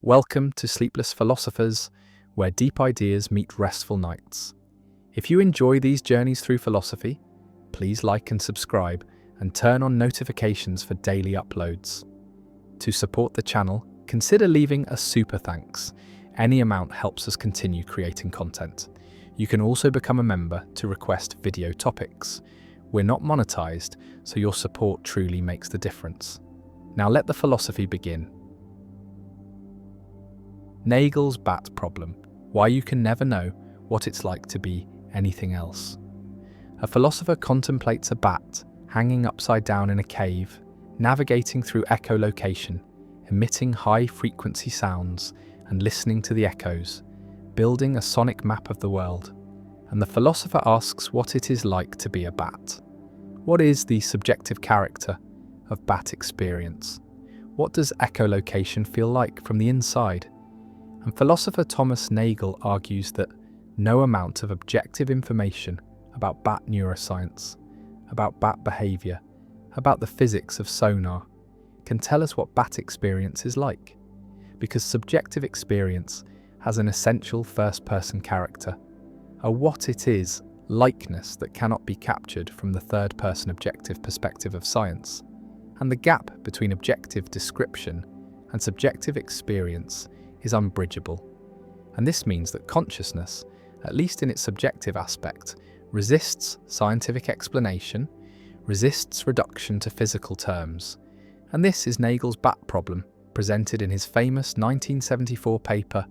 Welcome to Sleepless Philosophers, where deep ideas meet restful nights. If you enjoy these journeys through philosophy, please like and subscribe and turn on notifications for daily uploads. To support the channel, consider leaving a super thanks. Any amount helps us continue creating content. You can also become a member to request video topics. We're not monetized, so your support truly makes the difference. Now let the philosophy begin. Nagel's bat problem: why you can never know what it's like to be anything else. A philosopher contemplates a bat hanging upside down in a cave, navigating through echolocation, emitting high-frequency sounds and listening to the echoes, building a sonic map of the world. And the philosopher asks what it is like to be a bat. What is the subjective character of bat experience? What does echolocation feel like from the inside? And philosopher Thomas Nagel argues that no amount of objective information about bat neuroscience, about bat behavior, about the physics of sonar, can tell us what bat experience is like, because subjective experience has an essential first-person character, a what it is likeness that cannot be captured from the third-person objective perspective of science. And the gap between objective description and subjective experience is unbridgeable. And this means that consciousness, at least in its subjective aspect, resists scientific explanation, resists reduction to physical terms. And this is Nagel's bat problem, presented in his famous 1974 paper,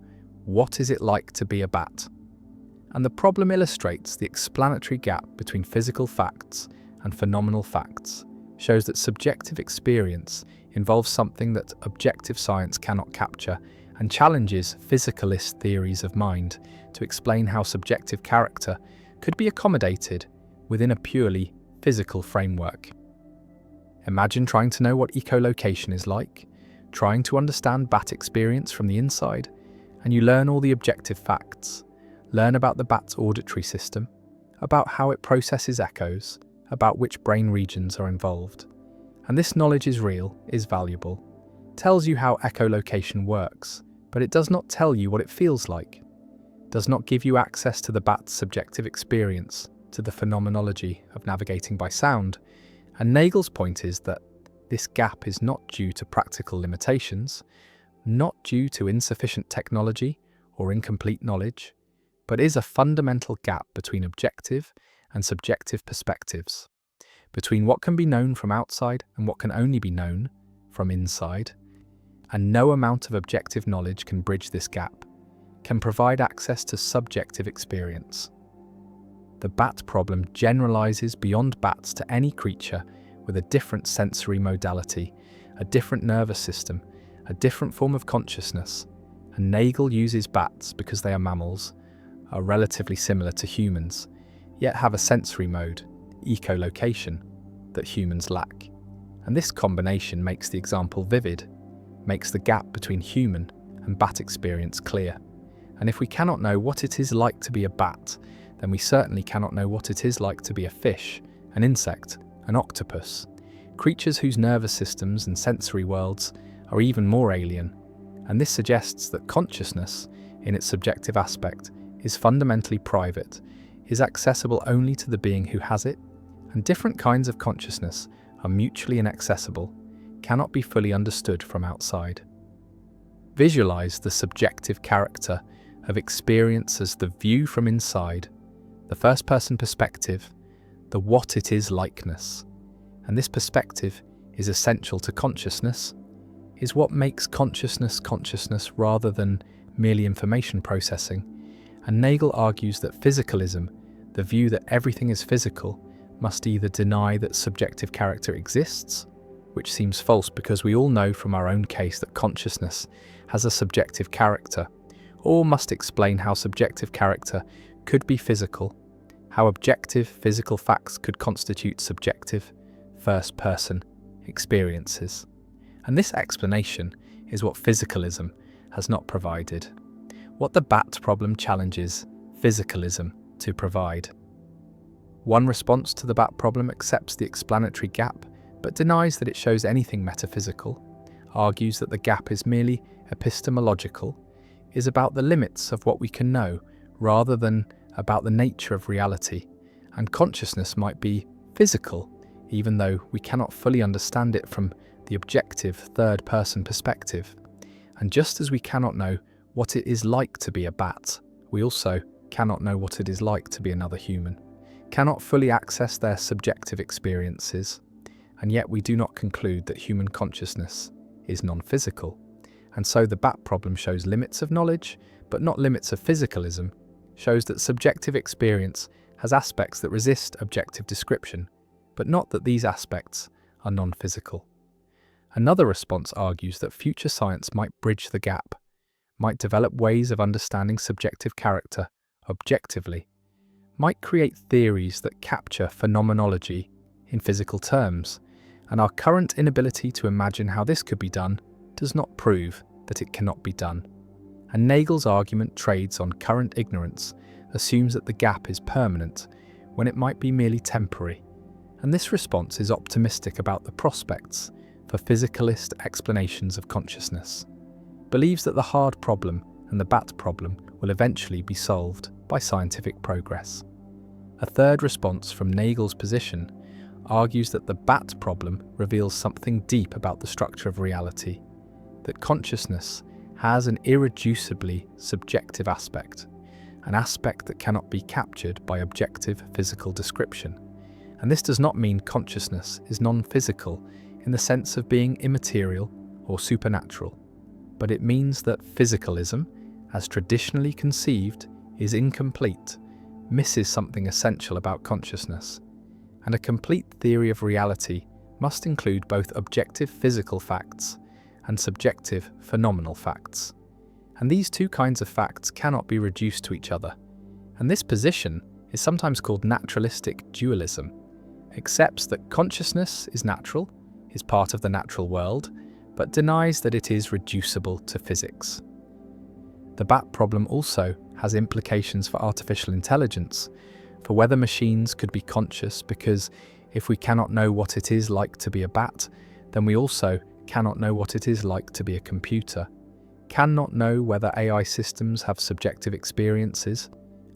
What Is It Like to Be a Bat? And the problem illustrates the explanatory gap between physical facts and phenomenal facts, shows that subjective experience involves something that objective science cannot capture, and challenges physicalist theories of mind to explain how subjective character could be accommodated within a purely physical framework. Imagine trying to know what echolocation is like, trying to understand bat experience from the inside, and you learn all the objective facts. Learn about the bat's auditory system, about how it processes echoes, about which brain regions are involved. And this knowledge is real, is valuable, tells you how echolocation works, but it does not tell you what it feels like, does not give you access to the bat's subjective experience, to the phenomenology of navigating by sound. And Nagel's point is that this gap is not due to practical limitations, not due to insufficient technology or incomplete knowledge, but is a fundamental gap between objective and subjective perspectives, between what can be known from outside and what can only be known from inside. And no amount of objective knowledge can bridge this gap, can provide access to subjective experience. The bat problem generalizes beyond bats to any creature with a different sensory modality, a different nervous system, a different form of consciousness. And Nagel uses bats because they are mammals, are relatively similar to humans, yet have a sensory mode, echolocation, that humans lack. And this combination makes the example vivid, makes the gap between human and bat experience clear. And if we cannot know what it is like to be a bat, then we certainly cannot know what it is like to be a fish, an insect, an octopus, creatures whose nervous systems and sensory worlds are even more alien. And this suggests that consciousness, in its subjective aspect, is fundamentally private, is accessible only to the being who has it, and different kinds of consciousness are mutually inaccessible, cannot be fully understood from outside. Visualize the subjective character of experience as the view from inside, the first-person perspective, the what it is likeness. And this perspective is essential to consciousness, is what makes consciousness consciousness rather than merely information processing. And Nagel argues that physicalism, the view that everything is physical, must either deny that subjective character exists, which seems false because we all know from our own case that consciousness has a subjective character, or must explain how subjective character could be physical, how objective physical facts could constitute subjective, first-person experiences. And this explanation is what physicalism has not provided, what the bat problem challenges physicalism to provide. One response to the bat problem accepts the explanatory gap, but denies that it shows anything metaphysical, argues that the gap is merely epistemological, is about the limits of what we can know rather than about the nature of reality, and consciousness might be physical, even though we cannot fully understand it from the objective third-person perspective. And just as we cannot know what it is like to be a bat, we also cannot know what it is like to be another human, cannot fully access their subjective experiences, and yet we do not conclude that human consciousness is non-physical. And so the bat problem shows limits of knowledge, but not limits of physicalism, shows that subjective experience has aspects that resist objective description, but not that these aspects are non-physical. Another response argues that future science might bridge the gap, might develop ways of understanding subjective character objectively, might create theories that capture phenomenology in physical terms, and our current inability to imagine how this could be done does not prove that it cannot be done. And Nagel's argument trades on current ignorance, assumes that the gap is permanent, when it might be merely temporary. And this response is optimistic about the prospects for physicalist explanations of consciousness, believes that the hard problem and the bat problem will eventually be solved by scientific progress. A third response from Nagel's position argues that the bat problem reveals something deep about the structure of reality, that consciousness has an irreducibly subjective aspect, an aspect that cannot be captured by objective physical description. And this does not mean consciousness is non-physical in the sense of being immaterial or supernatural, but it means that physicalism, as traditionally conceived, is incomplete, misses something essential about consciousness. And a complete theory of reality must include both objective physical facts and subjective phenomenal facts. And these two kinds of facts cannot be reduced to each other. And this position is sometimes called naturalistic dualism, accepts that consciousness is natural, is part of the natural world, but denies that it is reducible to physics. The bat problem also has implications for artificial intelligence, for whether machines could be conscious, because if we cannot know what it is like to be a bat, then we also cannot know what it is like to be a computer, cannot know whether AI systems have subjective experiences,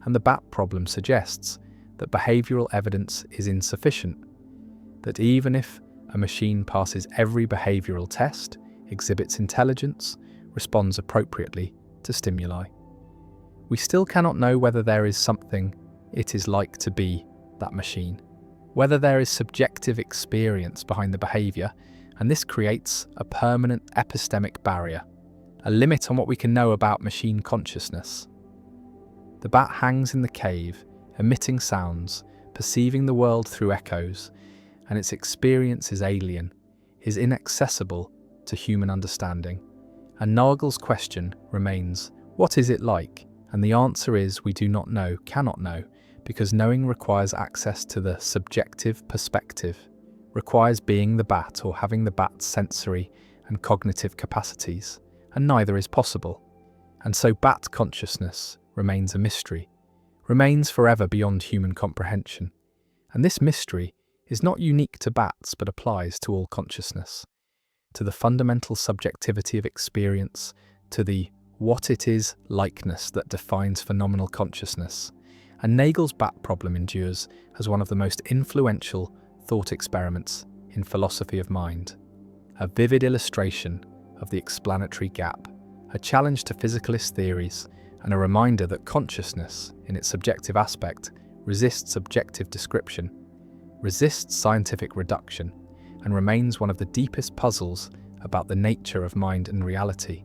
and the bat problem suggests that behavioral evidence is insufficient, that even if a machine passes every behavioral test, exhibits intelligence, responds appropriately to stimuli, we still cannot know whether there is something it is like to be that machine, whether there is subjective experience behind the behavior, and this creates a permanent epistemic barrier, a limit on what we can know about machine consciousness. The bat hangs in the cave, emitting sounds, perceiving the world through echoes, and its experience is alien, is inaccessible to human understanding. And Nagel's question remains, what is it like? And the answer is we do not know, cannot know, because knowing requires access to the subjective perspective, requires being the bat or having the bat's sensory and cognitive capacities, and neither is possible. And so bat consciousness remains a mystery, remains forever beyond human comprehension. And this mystery is not unique to bats but applies to all consciousness, to the fundamental subjectivity of experience, to the what it is likeness that defines phenomenal consciousness. And Nagel's bat problem endures as one of the most influential thought experiments in philosophy of mind, a vivid illustration of the explanatory gap, a challenge to physicalist theories, and a reminder that consciousness, in its subjective aspect, resists objective description, resists scientific reduction, and remains one of the deepest puzzles about the nature of mind and reality.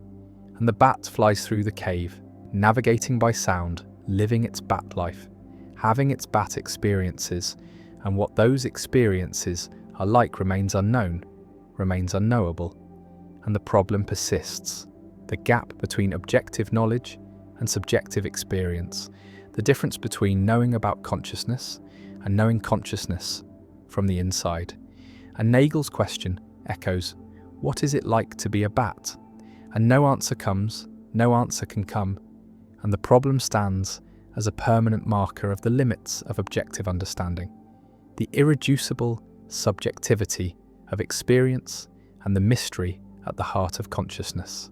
And the bat flies through the cave, navigating by sound, living its bat life, having its bat experiences, and what those experiences are like remains unknown, remains unknowable. And the problem persists, the gap between objective knowledge and subjective experience, the difference between knowing about consciousness and knowing consciousness from the inside. And Nagel's question echoes, what is it like to be a bat? And no answer comes, no answer can come, and the problem stands as a permanent marker of the limits of objective understanding, the irreducible subjectivity of experience and the mystery at the heart of consciousness.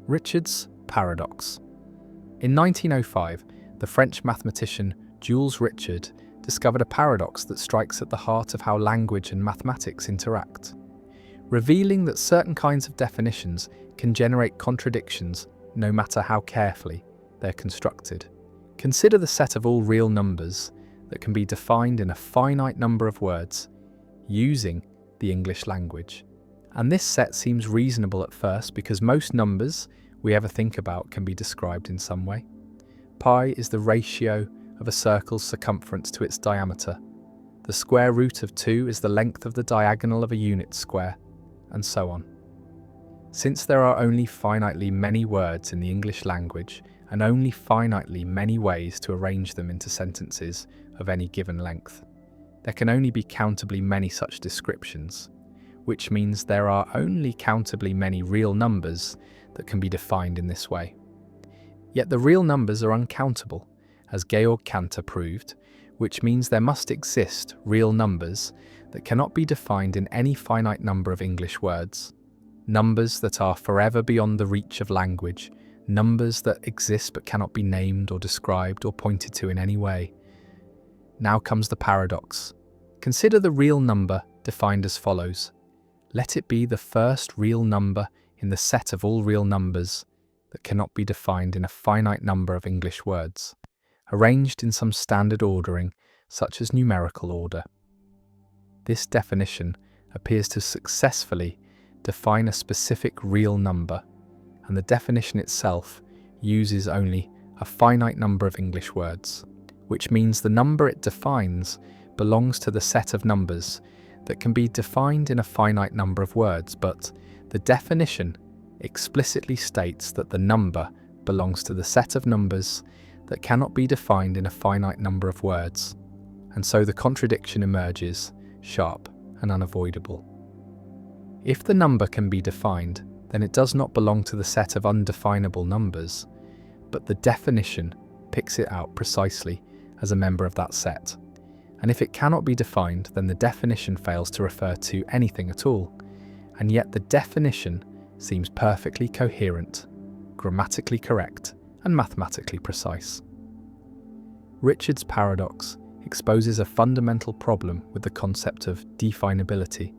Richard's paradox. In 1905, the French mathematician Jules Richard discovered a paradox that strikes at the heart of how language and mathematics interact, revealing that certain kinds of definitions can generate contradictions no matter how carefully they're constructed. Consider the set of all real numbers that can be defined in a finite number of words using the English language. And this set seems reasonable at first because most numbers we ever think about can be described in some way. Pi is the ratio of a circle's circumference to its diameter. The square root of 2 is the length of the diagonal of a unit square, and so on. Since there are only finitely many words in the English language and only finitely many ways to arrange them into sentences of any given length, there can only be countably many such descriptions, which means there are only countably many real numbers that can be defined in this way. Yet the real numbers are uncountable, as Georg Cantor proved, which means there must exist real numbers that cannot be defined in any finite number of English words, numbers that are forever beyond the reach of language, numbers that exist but cannot be named or described or pointed to in any way. Now comes the paradox. Consider the real number defined as follows. Let it be the first real number in the set of all real numbers that cannot be defined in a finite number of English words, arranged in some standard ordering, such as numerical order. This definition appears to successfully define a specific real number, and the definition itself uses only a finite number of English words, which means the number it defines belongs to the set of numbers that can be defined in a finite number of words, but the definition explicitly states that the number belongs to the set of numbers that cannot be defined in a finite number of words, and so the contradiction emerges, sharp and unavoidable. If the number can be defined, then it does not belong to the set of undefinable numbers, but the definition picks it out precisely as a member of that set. And if it cannot be defined, then the definition fails to refer to anything at all, and yet the definition seems perfectly coherent, grammatically correct, and mathematically precise. Richard's paradox exposes a fundamental problem with the concept of definability,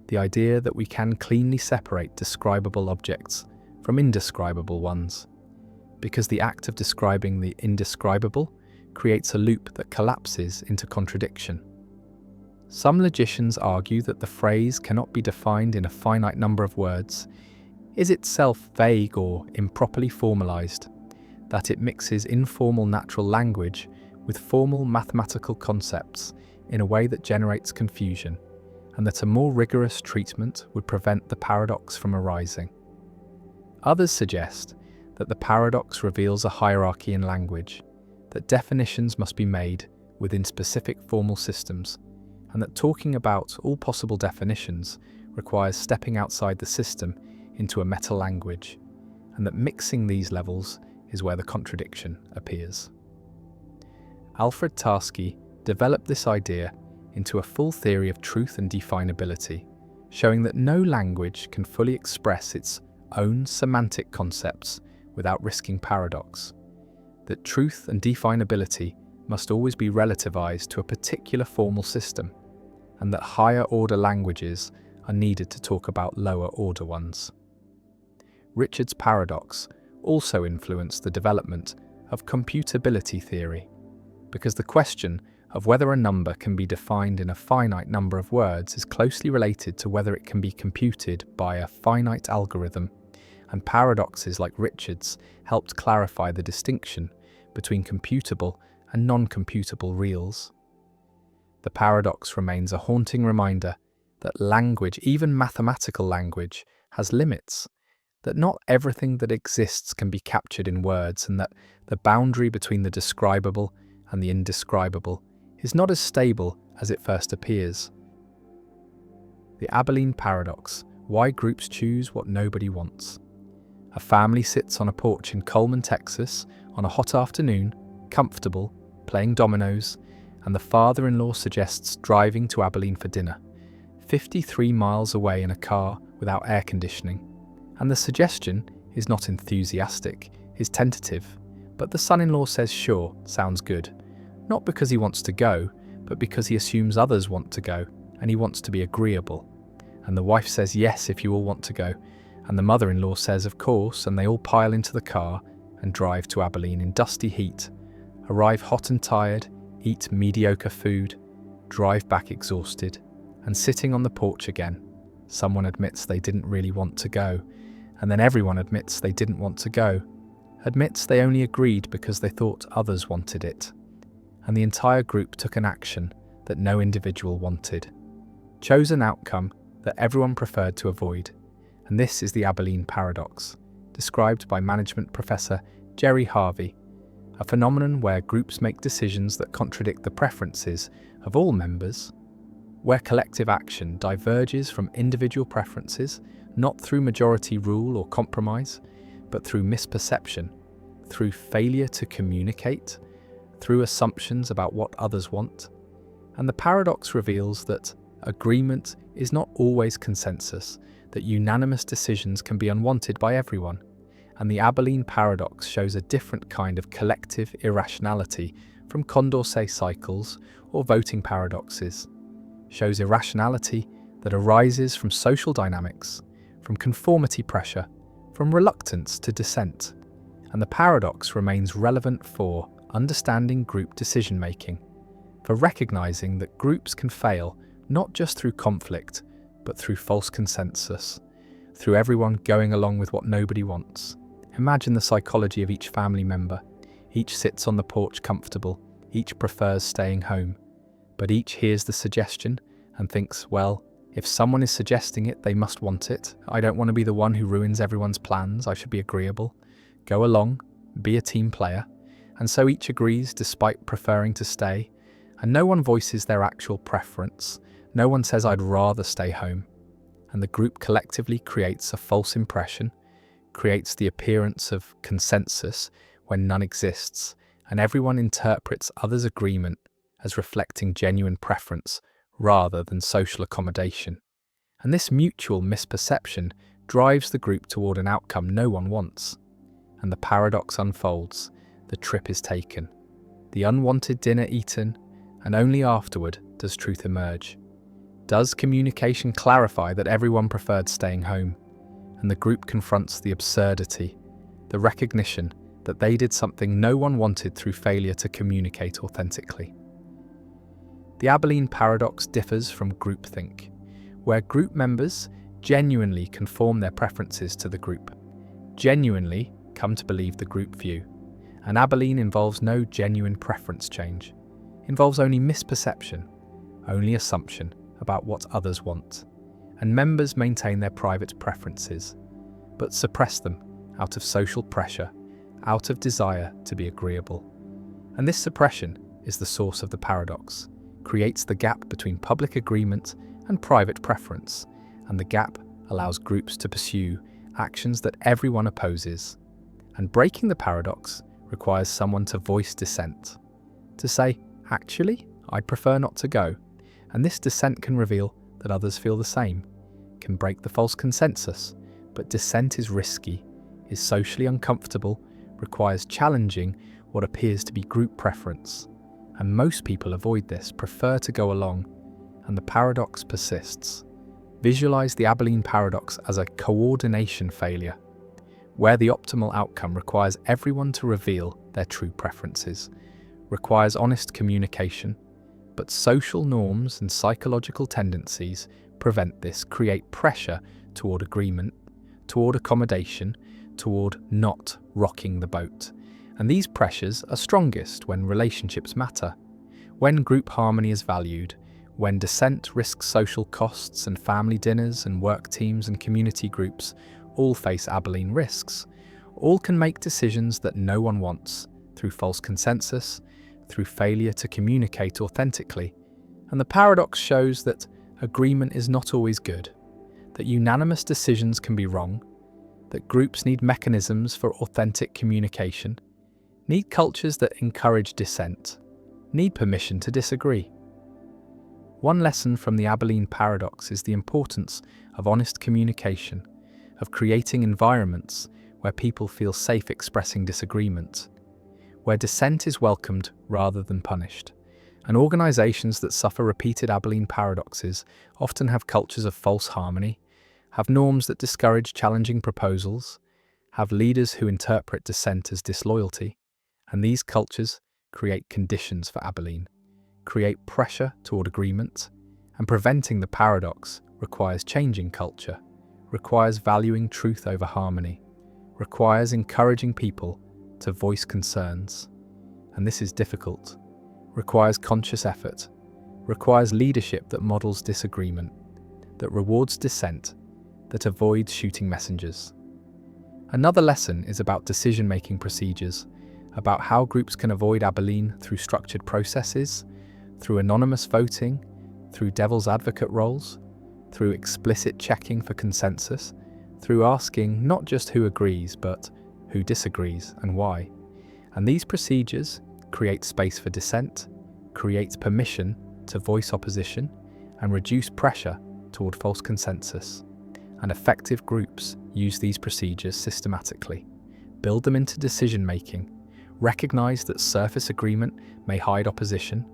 the idea that we can cleanly separate describable objects from indescribable ones, because the act of describing the indescribable creates a loop that collapses into contradiction. Some logicians argue that the phrase cannot be defined in a finite number of words is itself vague or improperly formalized, that it mixes informal natural language with formal mathematical concepts in a way that generates confusion, and that a more rigorous treatment would prevent the paradox from arising. Others suggest that the paradox reveals a hierarchy in language, that definitions must be made within specific formal systems, and that talking about all possible definitions requires stepping outside the system into a meta-language, and that mixing these levels is where the contradiction appears. Alfred Tarski developed this idea into a full theory of truth and definability, showing that no language can fully express its own semantic concepts without risking paradox, that truth and definability must always be relativized to a particular formal system, and that higher order languages are needed to talk about lower order ones. Richard's paradox also influenced the development of computability theory, because the question of whether a number can be defined in a finite number of words is closely related to whether it can be computed by a finite algorithm, and paradoxes like Richard's helped clarify the distinction between computable and non-computable reals. The paradox remains a haunting reminder that language, even mathematical language, has limits, that not everything that exists can be captured in words, and that the boundary between the describable and the indescribable is not as stable as it first appears. The Abilene Paradox: Why Groups Choose What Nobody Wants. A family sits on a porch in Coleman, Texas, on a hot afternoon, comfortable, playing dominoes, and the father-in-law suggests driving to Abilene for dinner, 53 miles away in a car without air conditioning, and the suggestion is not enthusiastic, is tentative, but the son-in-law says sure, sounds good. Not because he wants to go, but because he assumes others want to go, and he wants to be agreeable. And the wife says yes if you all want to go, and the mother-in-law says of course, and they all pile into the car and drive to Abilene in dusty heat, arrive hot and tired, eat mediocre food, drive back exhausted, and sitting on the porch again, someone admits they didn't really want to go, and then everyone admits they didn't want to go, admits they only agreed because they thought others wanted it, and the entire group took an action that no individual wanted, chose an outcome that everyone preferred to avoid. And this is the Abilene paradox, described by management professor Jerry Harvey, a phenomenon where groups make decisions that contradict the preferences of all members, where collective action diverges from individual preferences, not through majority rule or compromise, but through misperception, through failure to communicate, through assumptions about what others want. And the paradox reveals that agreement is not always consensus, that unanimous decisions can be unwanted by everyone. And the Abilene paradox shows a different kind of collective irrationality from Condorcet cycles or voting paradoxes. Shows irrationality that arises from social dynamics, from conformity pressure, from reluctance to dissent. And the paradox remains relevant for understanding group decision-making, for recognizing that groups can fail not just through conflict, but through false consensus, through everyone going along with what nobody wants. Imagine the psychology of each family member. Each sits on the porch comfortable, each prefers staying home, but each hears the suggestion and thinks, well, if someone is suggesting it, they must want it. I don't want to be the one who ruins everyone's plans. I should be agreeable. Go along, be a team player. And so each agrees despite preferring to stay, and no one voices their actual preference. No one says I'd rather stay home. And the group collectively creates a false impression, creates the appearance of consensus when none exists, and everyone interprets others' agreement as reflecting genuine preference rather than social accommodation. And this mutual misperception drives the group toward an outcome no one wants. And the paradox unfolds. The trip is taken, the unwanted dinner eaten, and only afterward does truth emerge. Does communication clarify that everyone preferred staying home? And the group confronts the absurdity, the recognition that they did something no one wanted through failure to communicate authentically. The Abilene paradox differs from groupthink, where group members genuinely conform their preferences to the group, genuinely come to believe the group view. And Abilene involves no genuine preference change, involves only misperception, only assumption about what others want. And members maintain their private preferences, but suppress them out of social pressure, out of desire to be agreeable. And this suppression is the source of the paradox, creates the gap between public agreement and private preference, and the gap allows groups to pursue actions that everyone opposes. And breaking the paradox requires someone to voice dissent, to say, actually, I'd prefer not to go. And this dissent can reveal that others feel the same, can break the false consensus, but dissent is risky, is socially uncomfortable, requires challenging what appears to be group preference. And most people avoid this, prefer to go along, and the paradox persists. Visualize the Abilene paradox as a coordination failure, where the optimal outcome requires everyone to reveal their true preferences, requires honest communication, but social norms and psychological tendencies prevent this, create pressure toward agreement, toward accommodation, toward not rocking the boat. And these pressures are strongest when relationships matter, when group harmony is valued, when dissent risks social costs and family dinners and work teams and community groups all face Abilene risks. All can make decisions that no one wants, through false consensus, through failure to communicate authentically. And the paradox shows that agreement is not always good, that unanimous decisions can be wrong, that groups need mechanisms for authentic communication, need cultures that encourage dissent, need permission to disagree. One lesson from the Abilene paradox is the importance of honest communication, of creating environments where people feel safe expressing disagreement, where dissent is welcomed rather than punished. And organisations that suffer repeated Abilene paradoxes often have cultures of false harmony, have norms that discourage challenging proposals, have leaders who interpret dissent as disloyalty, and these cultures create conditions for Abilene, create pressure toward agreement, and preventing the paradox requires changing culture, requires valuing truth over harmony, requires encouraging people to voice concerns. And this is difficult, requires conscious effort, requires leadership that models disagreement, that rewards dissent, that avoids shooting messengers. Another lesson is about decision-making procedures, about how groups can avoid Abilene through structured processes, through anonymous voting, through devil's advocate roles, through explicit checking for consensus, through asking not just who agrees, but who disagrees and why. And these procedures create space for dissent, create permission to voice opposition, and reduce pressure toward false consensus. And effective groups use these procedures systematically, build them into decision-making, recognize that surface agreement may hide opposition,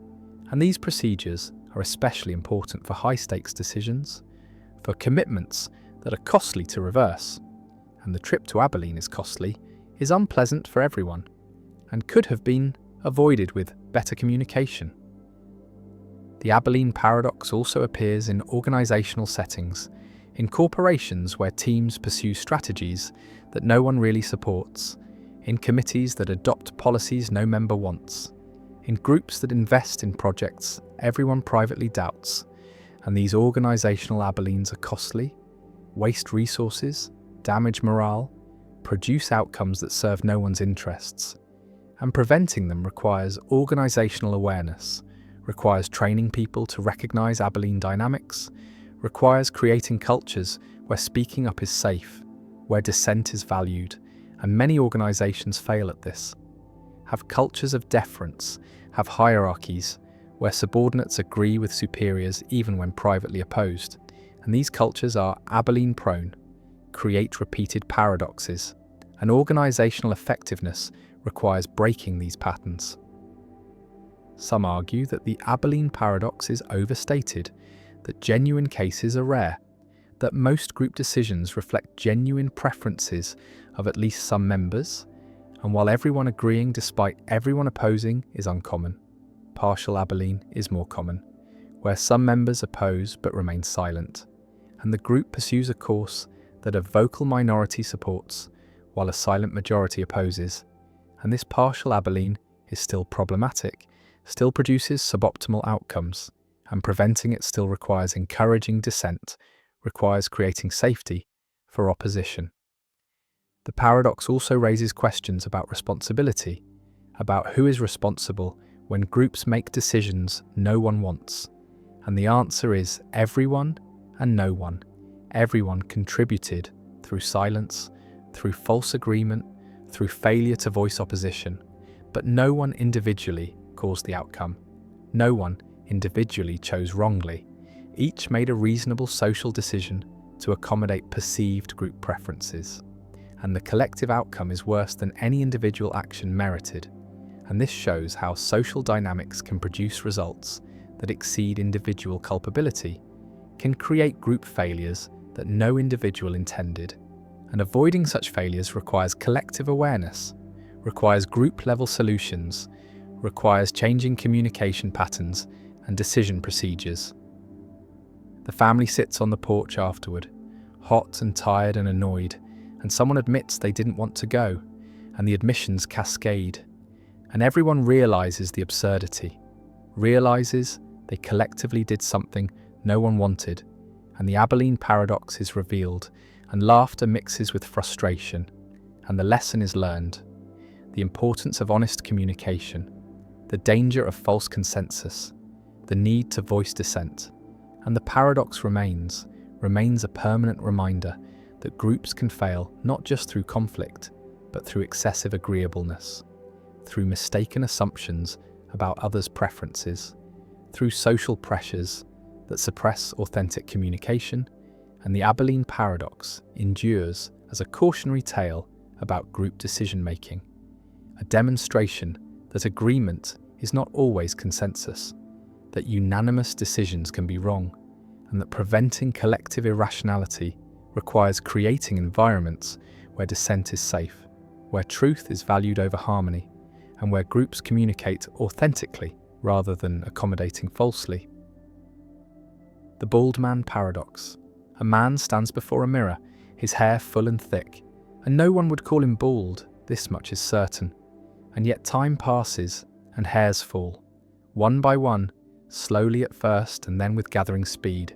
and these procedures are especially important for high-stakes decisions, for commitments that are costly to reverse. And the trip to Abilene is costly, is unpleasant for everyone, and could have been avoided with better communication. The Abilene paradox also appears in organizational settings, in corporations where teams pursue strategies that no one really supports, in committees that adopt policies no member wants, in groups that invest in projects everyone privately doubts. And these organizational Abilenes are costly, waste resources, damage morale, produce outcomes that serve no one's interests. And preventing them requires organizational awareness, requires training people to recognize Abilene dynamics, requires creating cultures where speaking up is safe, where dissent is valued, and many organizations fail at this. Have cultures of deference, have hierarchies, where subordinates agree with superiors even when privately opposed. And these cultures are Abilene-prone, create repeated paradoxes, and organizational effectiveness requires breaking these patterns. Some argue that the Abilene paradox is overstated, that genuine cases are rare, that most group decisions reflect genuine preferences of at least some members, and while everyone agreeing despite everyone opposing is uncommon, partial Abilene is more common, where some members oppose but remain silent, and the group pursues a course that a vocal minority supports while a silent majority opposes, and this partial Abilene is still problematic, still produces suboptimal outcomes, and preventing it still requires encouraging dissent, requires creating safety for opposition. The paradox also raises questions about responsibility, about who is responsible when groups make decisions no one wants. And the answer is everyone and no one. Everyone contributed through silence, through false agreement, through failure to voice opposition, but no one individually caused the outcome. No one individually chose wrongly. Each made a reasonable social decision to accommodate perceived group preferences. And the collective outcome is worse than any individual action merited. And this shows how social dynamics can produce results that exceed individual culpability, can create group failures that no individual intended. And avoiding such failures requires collective awareness, requires group-level solutions, requires changing communication patterns and decision procedures. The family sits on the porch afterward, hot and tired and annoyed, and someone admits they didn't want to go, and the admissions cascade. And everyone realizes the absurdity, realizes they collectively did something no one wanted, and the Abilene paradox is revealed, and laughter mixes with frustration, and the lesson is learned. The importance of honest communication, the danger of false consensus, the need to voice dissent, and the paradox remains a permanent reminder that groups can fail not just through conflict, but through excessive agreeableness, through mistaken assumptions about others' preferences, through social pressures that suppress authentic communication, and the Abilene paradox endures as a cautionary tale about group decision-making, a demonstration that agreement is not always consensus, that unanimous decisions can be wrong, and that preventing collective irrationality requires creating environments where dissent is safe, where truth is valued over harmony, and where groups communicate authentically rather than accommodating falsely. The bald man paradox. A man stands before a mirror, his hair full and thick, and no one would call him bald, this much is certain. And yet time passes and hairs fall, one by one, slowly at first and then with gathering speed.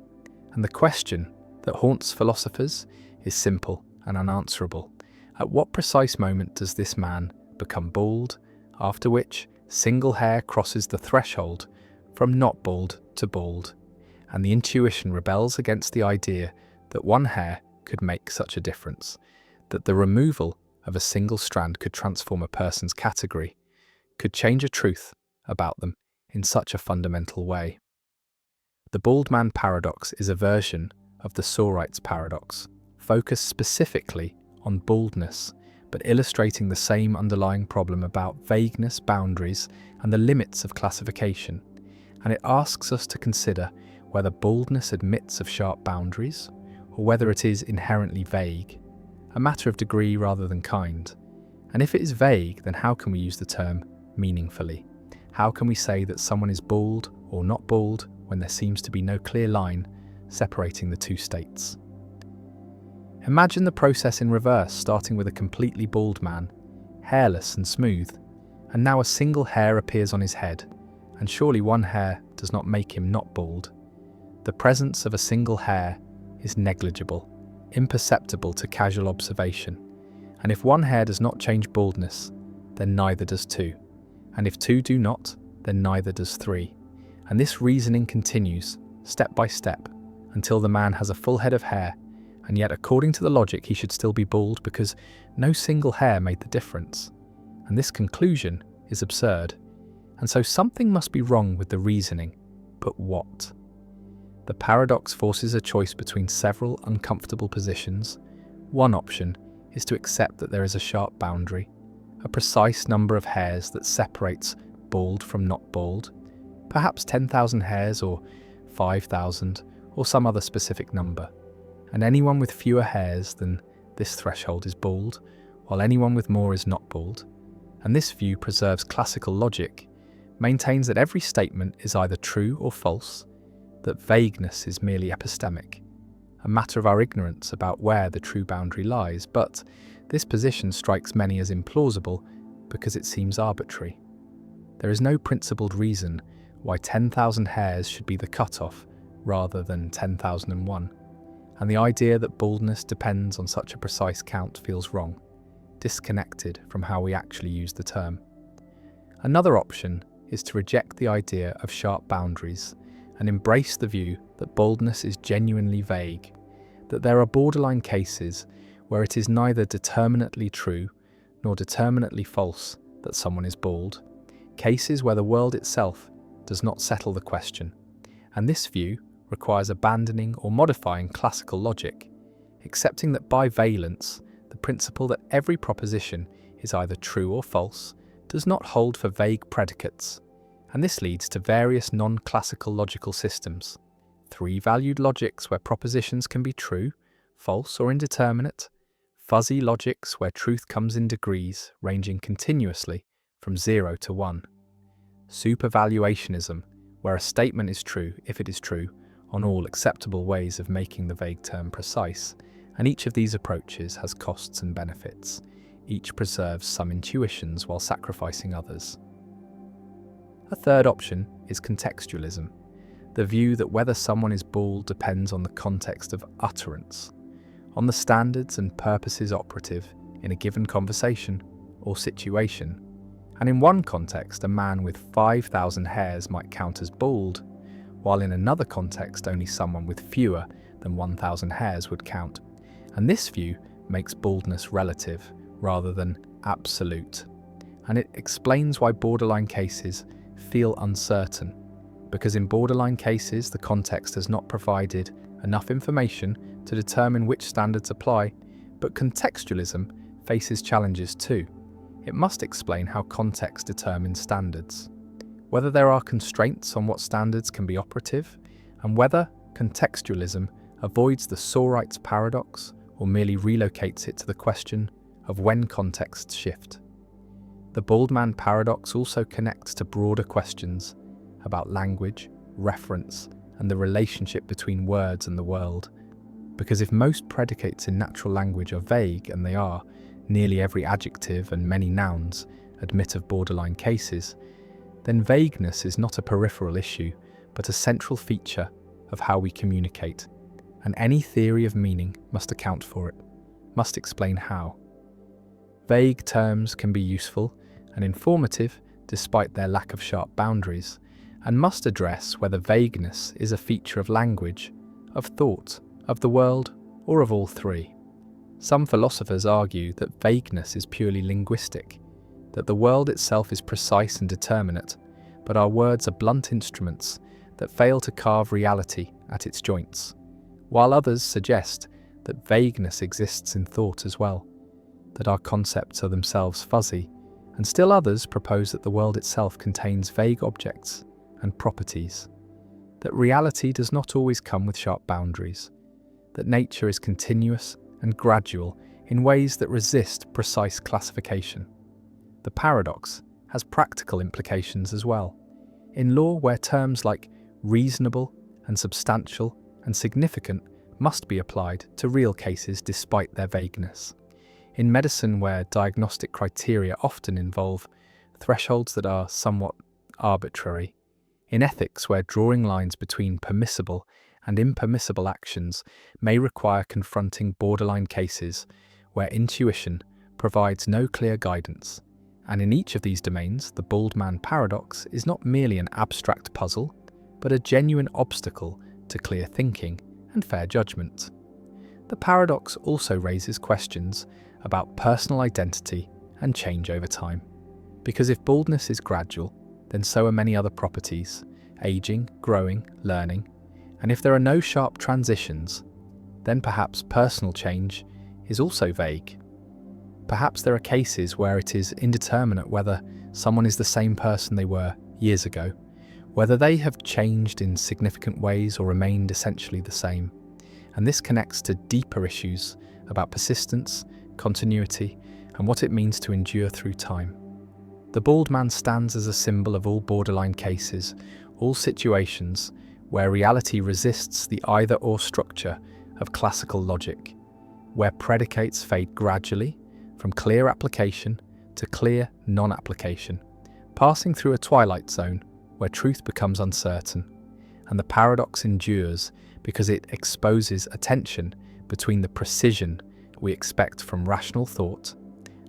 And the question that haunts philosophers is simple and unanswerable. At what precise moment does this man become bald, after which single hair crosses the threshold from not bald to bald, and the intuition rebels against the idea that one hair could make such a difference, that the removal of a single strand could transform a person's category, could change a truth about them in such a fundamental way. The bald man paradox is a version of the Sorites paradox, focused specifically on baldness, but illustrating the same underlying problem about vagueness, boundaries, and the limits of classification. And it asks us to consider whether baldness admits of sharp boundaries, or whether it is inherently vague, a matter of degree rather than kind. And if it is vague, then how can we use the term meaningfully? How can we say that someone is bald or not bald when there seems to be no clear line separating the two states? Imagine the process in reverse, starting with a completely bald man, hairless and smooth, and now a single hair appears on his head, and surely one hair does not make him not bald. The presence of a single hair is negligible, imperceptible to casual observation, and if one hair does not change baldness, then neither does two, and if two do not, then neither does three, and this reasoning continues, step by step, until the man has a full head of hair, and yet according to the logic he should still be bald because no single hair made the difference, and this conclusion is absurd, and so something must be wrong with the reasoning, but what? The paradox forces a choice between several uncomfortable positions. One option is to accept that there is a sharp boundary, a precise number of hairs that separates bald from not bald, perhaps 10,000 hairs or 5,000 or some other specific number, and anyone with fewer hairs than this threshold is bald, while anyone with more is not bald. And this view preserves classical logic, maintains that every statement is either true or false, that vagueness is merely epistemic, a matter of our ignorance about where the true boundary lies, but this position strikes many as implausible because it seems arbitrary. There is no principled reason why 10,000 hairs should be the cutoff rather than 10,001, and the idea that baldness depends on such a precise count feels wrong, disconnected from how we actually use the term. Another option is to reject the idea of sharp boundaries and embrace the view that baldness is genuinely vague, that there are borderline cases where it is neither determinately true nor determinately false that someone is bald, cases where the world itself does not settle the question, and this view requires abandoning or modifying classical logic, accepting that by valence, the principle that every proposition is either true or false does not hold for vague predicates, and this leads to various non-classical logical systems, three-valued logics where propositions can be true, false, or indeterminate, fuzzy logics where truth comes in degrees ranging continuously from 0 to 1, supervaluationism where a statement is true if it is true on all acceptable ways of making the vague term precise, and each of these approaches has costs and benefits. Each preserves some intuitions while sacrificing others. A third option is contextualism, the view that whether someone is bald depends on the context of utterance, on the standards and purposes operative in a given conversation or situation. And in one context, a man with 5,000 hairs might count as bald, while in another context only someone with fewer than 1,000 hairs would count. And this view makes baldness relative rather than absolute. And it explains why borderline cases feel uncertain, because in borderline cases the context has not provided enough information to determine which standards apply, but contextualism faces challenges too. It must explain how context determines standards, whether there are constraints on what standards can be operative, and whether contextualism avoids the Sorites paradox or merely relocates it to the question of when contexts shift. The Baldman paradox also connects to broader questions about language, reference, and the relationship between words and the world. Because if most predicates in natural language are vague, and they are, nearly every adjective and many nouns admit of borderline cases, then vagueness is not a peripheral issue, but a central feature of how we communicate, and any theory of meaning must account for it, must explain how. Vague terms can be useful and informative despite their lack of sharp boundaries, and must address whether vagueness is a feature of language, of thought, of the world, or of all three. Some philosophers argue that vagueness is purely linguistic, that the world itself is precise and determinate, but our words are blunt instruments that fail to carve reality at its joints, while others suggest that vagueness exists in thought as well, that our concepts are themselves fuzzy, and still others propose that the world itself contains vague objects and properties, that reality does not always come with sharp boundaries, that nature is continuous and gradual in ways that resist precise classification. The paradox has practical implications as well. In law, where terms like reasonable and substantial and significant must be applied to real cases despite their vagueness. In medicine, where diagnostic criteria often involve thresholds that are somewhat arbitrary. In ethics, where drawing lines between permissible and impermissible actions may require confronting borderline cases where intuition provides no clear guidance. And in each of these domains, the Baldman paradox is not merely an abstract puzzle, but a genuine obstacle to clear thinking and fair judgment. The paradox also raises questions about personal identity and change over time. Because if baldness is gradual, then so are many other properties, aging, growing, learning. And if there are no sharp transitions, then perhaps personal change is also vague. Perhaps there are cases where it is indeterminate whether someone is the same person they were years ago, whether they have changed in significant ways or remained essentially the same. And this connects to deeper issues about persistence, continuity, and what it means to endure through time. The bald man stands as a symbol of all borderline cases, all situations where reality resists the either-or structure of classical logic, where predicates fade gradually from clear application to clear non-application, passing through a twilight zone where truth becomes uncertain. And the paradox endures because it exposes a tension between the precision we expect from rational thought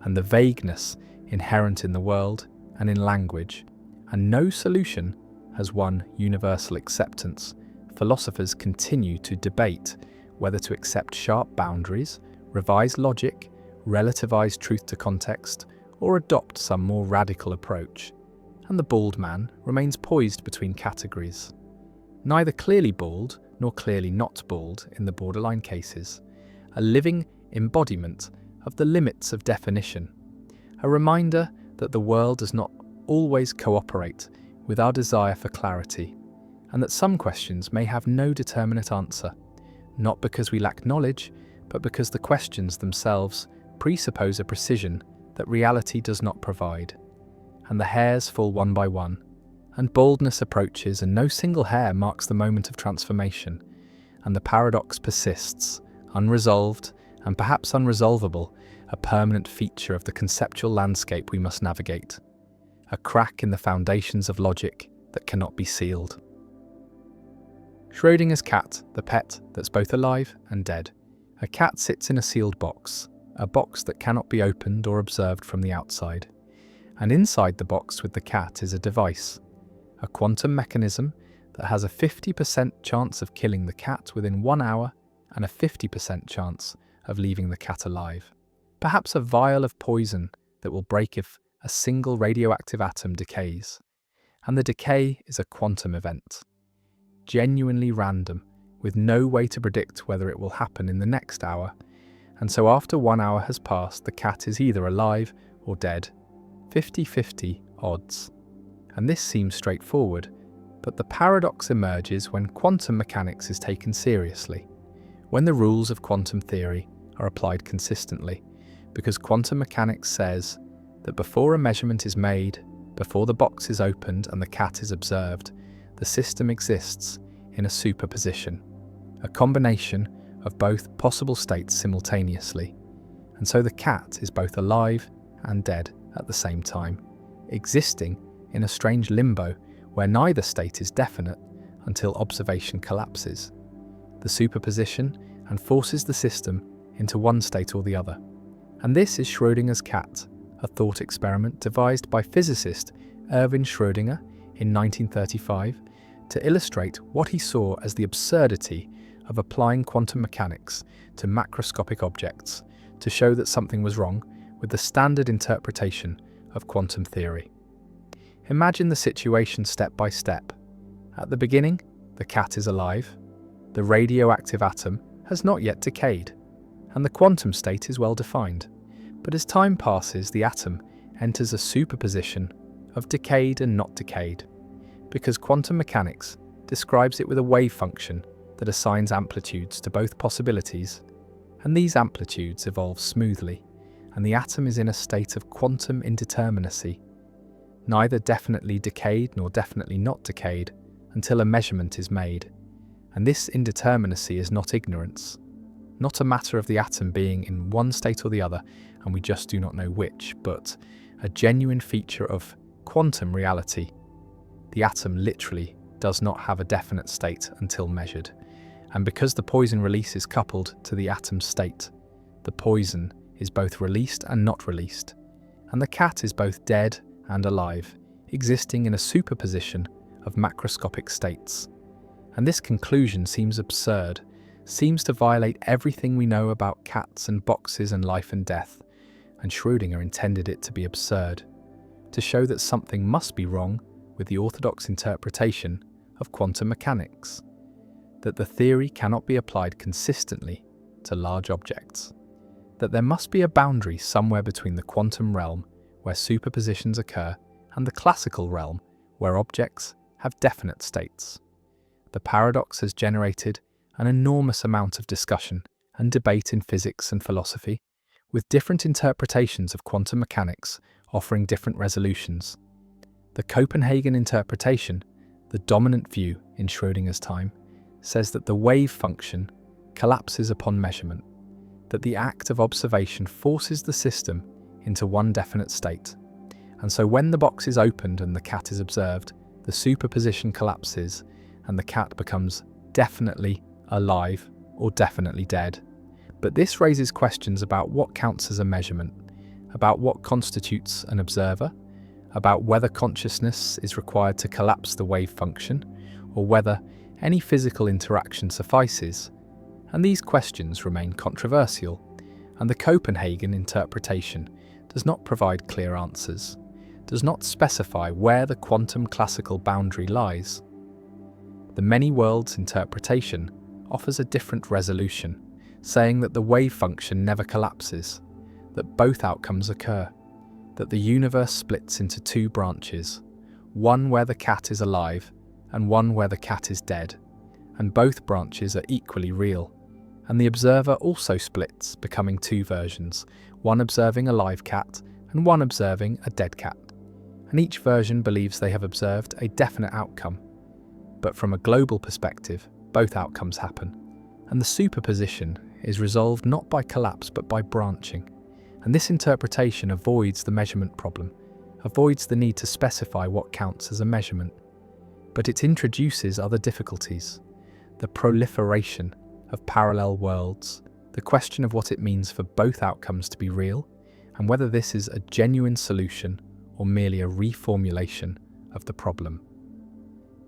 and the vagueness inherent in the world and in language, and no solution has won universal acceptance. Philosophers continue to debate whether to accept sharp boundaries, revise logic, relativize truth to context, or adopt some more radical approach. And the bald man remains poised between categories. Neither clearly bald nor clearly not bald in the borderline cases, a living embodiment of the limits of definition, a reminder that the world does not always cooperate with our desire for clarity, and that some questions may have no determinate answer, not because we lack knowledge, but because the questions themselves presuppose a precision that reality does not provide. And the hairs fall one by one, and baldness approaches, and no single hair marks the moment of transformation, and the paradox persists, unresolved and perhaps unresolvable, a permanent feature of the conceptual landscape we must navigate, a crack in the foundations of logic that cannot be sealed. Schrödinger's cat, the pet that's both alive and dead. A cat sits in a sealed box, a box that cannot be opened or observed from the outside. And inside the box with the cat is a device, a quantum mechanism that has a 50% chance of killing the cat within 1 hour and a 50% chance of leaving the cat alive. Perhaps a vial of poison that will break if a single radioactive atom decays. And the decay is a quantum event, genuinely random, with no way to predict whether it will happen in the next hour, and so after 1 hour has passed, the cat is either alive or dead. 50-50 odds. And this seems straightforward, but the paradox emerges when quantum mechanics is taken seriously, when the rules of quantum theory are applied consistently, because quantum mechanics says that before a measurement is made, before the box is opened and the cat is observed, the system exists in a superposition, a combination of both possible states simultaneously, and so the cat is both alive and dead at the same time, existing in a strange limbo where neither state is definite until observation collapses the superposition and forces the system into one state or the other. And this is Schrödinger's cat, a thought experiment devised by physicist Erwin Schrödinger in 1935 to illustrate what he saw as the absurdity of applying quantum mechanics to macroscopic objects to show that something was wrong with the standard interpretation of quantum theory. Imagine the situation step by step. At the beginning, the cat is alive, the radioactive atom has not yet decayed, and the quantum state is well defined. But as time passes, the atom enters a superposition of decayed and not decayed, because quantum mechanics describes it with a wave function that assigns amplitudes to both possibilities, and these amplitudes evolve smoothly, and the atom is in a state of quantum indeterminacy, neither definitely decayed nor definitely not decayed until a measurement is made. And this indeterminacy is not ignorance, not a matter of the atom being in one state or the other, and we just do not know which, but a genuine feature of quantum reality. The atom literally does not have a definite state until measured, and because the poison release is coupled to the atom's state, the poison is both released and not released, and the cat is both dead and alive, existing in a superposition of macroscopic states. And this conclusion seems absurd, seems to violate everything we know about cats and boxes and life and death, and Schrödinger intended it to be absurd, to show that something must be wrong with the orthodox interpretation of quantum mechanics, that the theory cannot be applied consistently to large objects, that there must be a boundary somewhere between the quantum realm where superpositions occur and the classical realm where objects have definite states. The paradox has generated an enormous amount of discussion and debate in physics and philosophy, with different interpretations of quantum mechanics offering different resolutions. The Copenhagen interpretation, the dominant view in Schrödinger's time, says that the wave function collapses upon measurement, that the act of observation forces the system into one definite state, and so when the box is opened and the cat is observed, the superposition collapses and the cat becomes definitely alive or definitely dead. But this raises questions about what counts as a measurement, about what constitutes an observer, about whether consciousness is required to collapse the wave function, or whether any physical interaction suffices. And these questions remain controversial, and the Copenhagen interpretation does not provide clear answers, does not specify where the quantum classical boundary lies. The many worlds interpretation offers a different resolution, saying that the wave function never collapses, that both outcomes occur, that the universe splits into two branches, one where the cat is alive and one where the cat is dead, and both branches are equally real, and the observer also splits, becoming two versions, one observing a live cat and one observing a dead cat, and each version believes they have observed a definite outcome. But from a global perspective, both outcomes happen, and the superposition is resolved not by collapse but by branching, and this interpretation avoids the measurement problem, avoids the need to specify what counts as a measurement, but it introduces other difficulties: the proliferation of parallel worlds, the question of what it means for both outcomes to be real, and whether this is a genuine solution or merely a reformulation of the problem.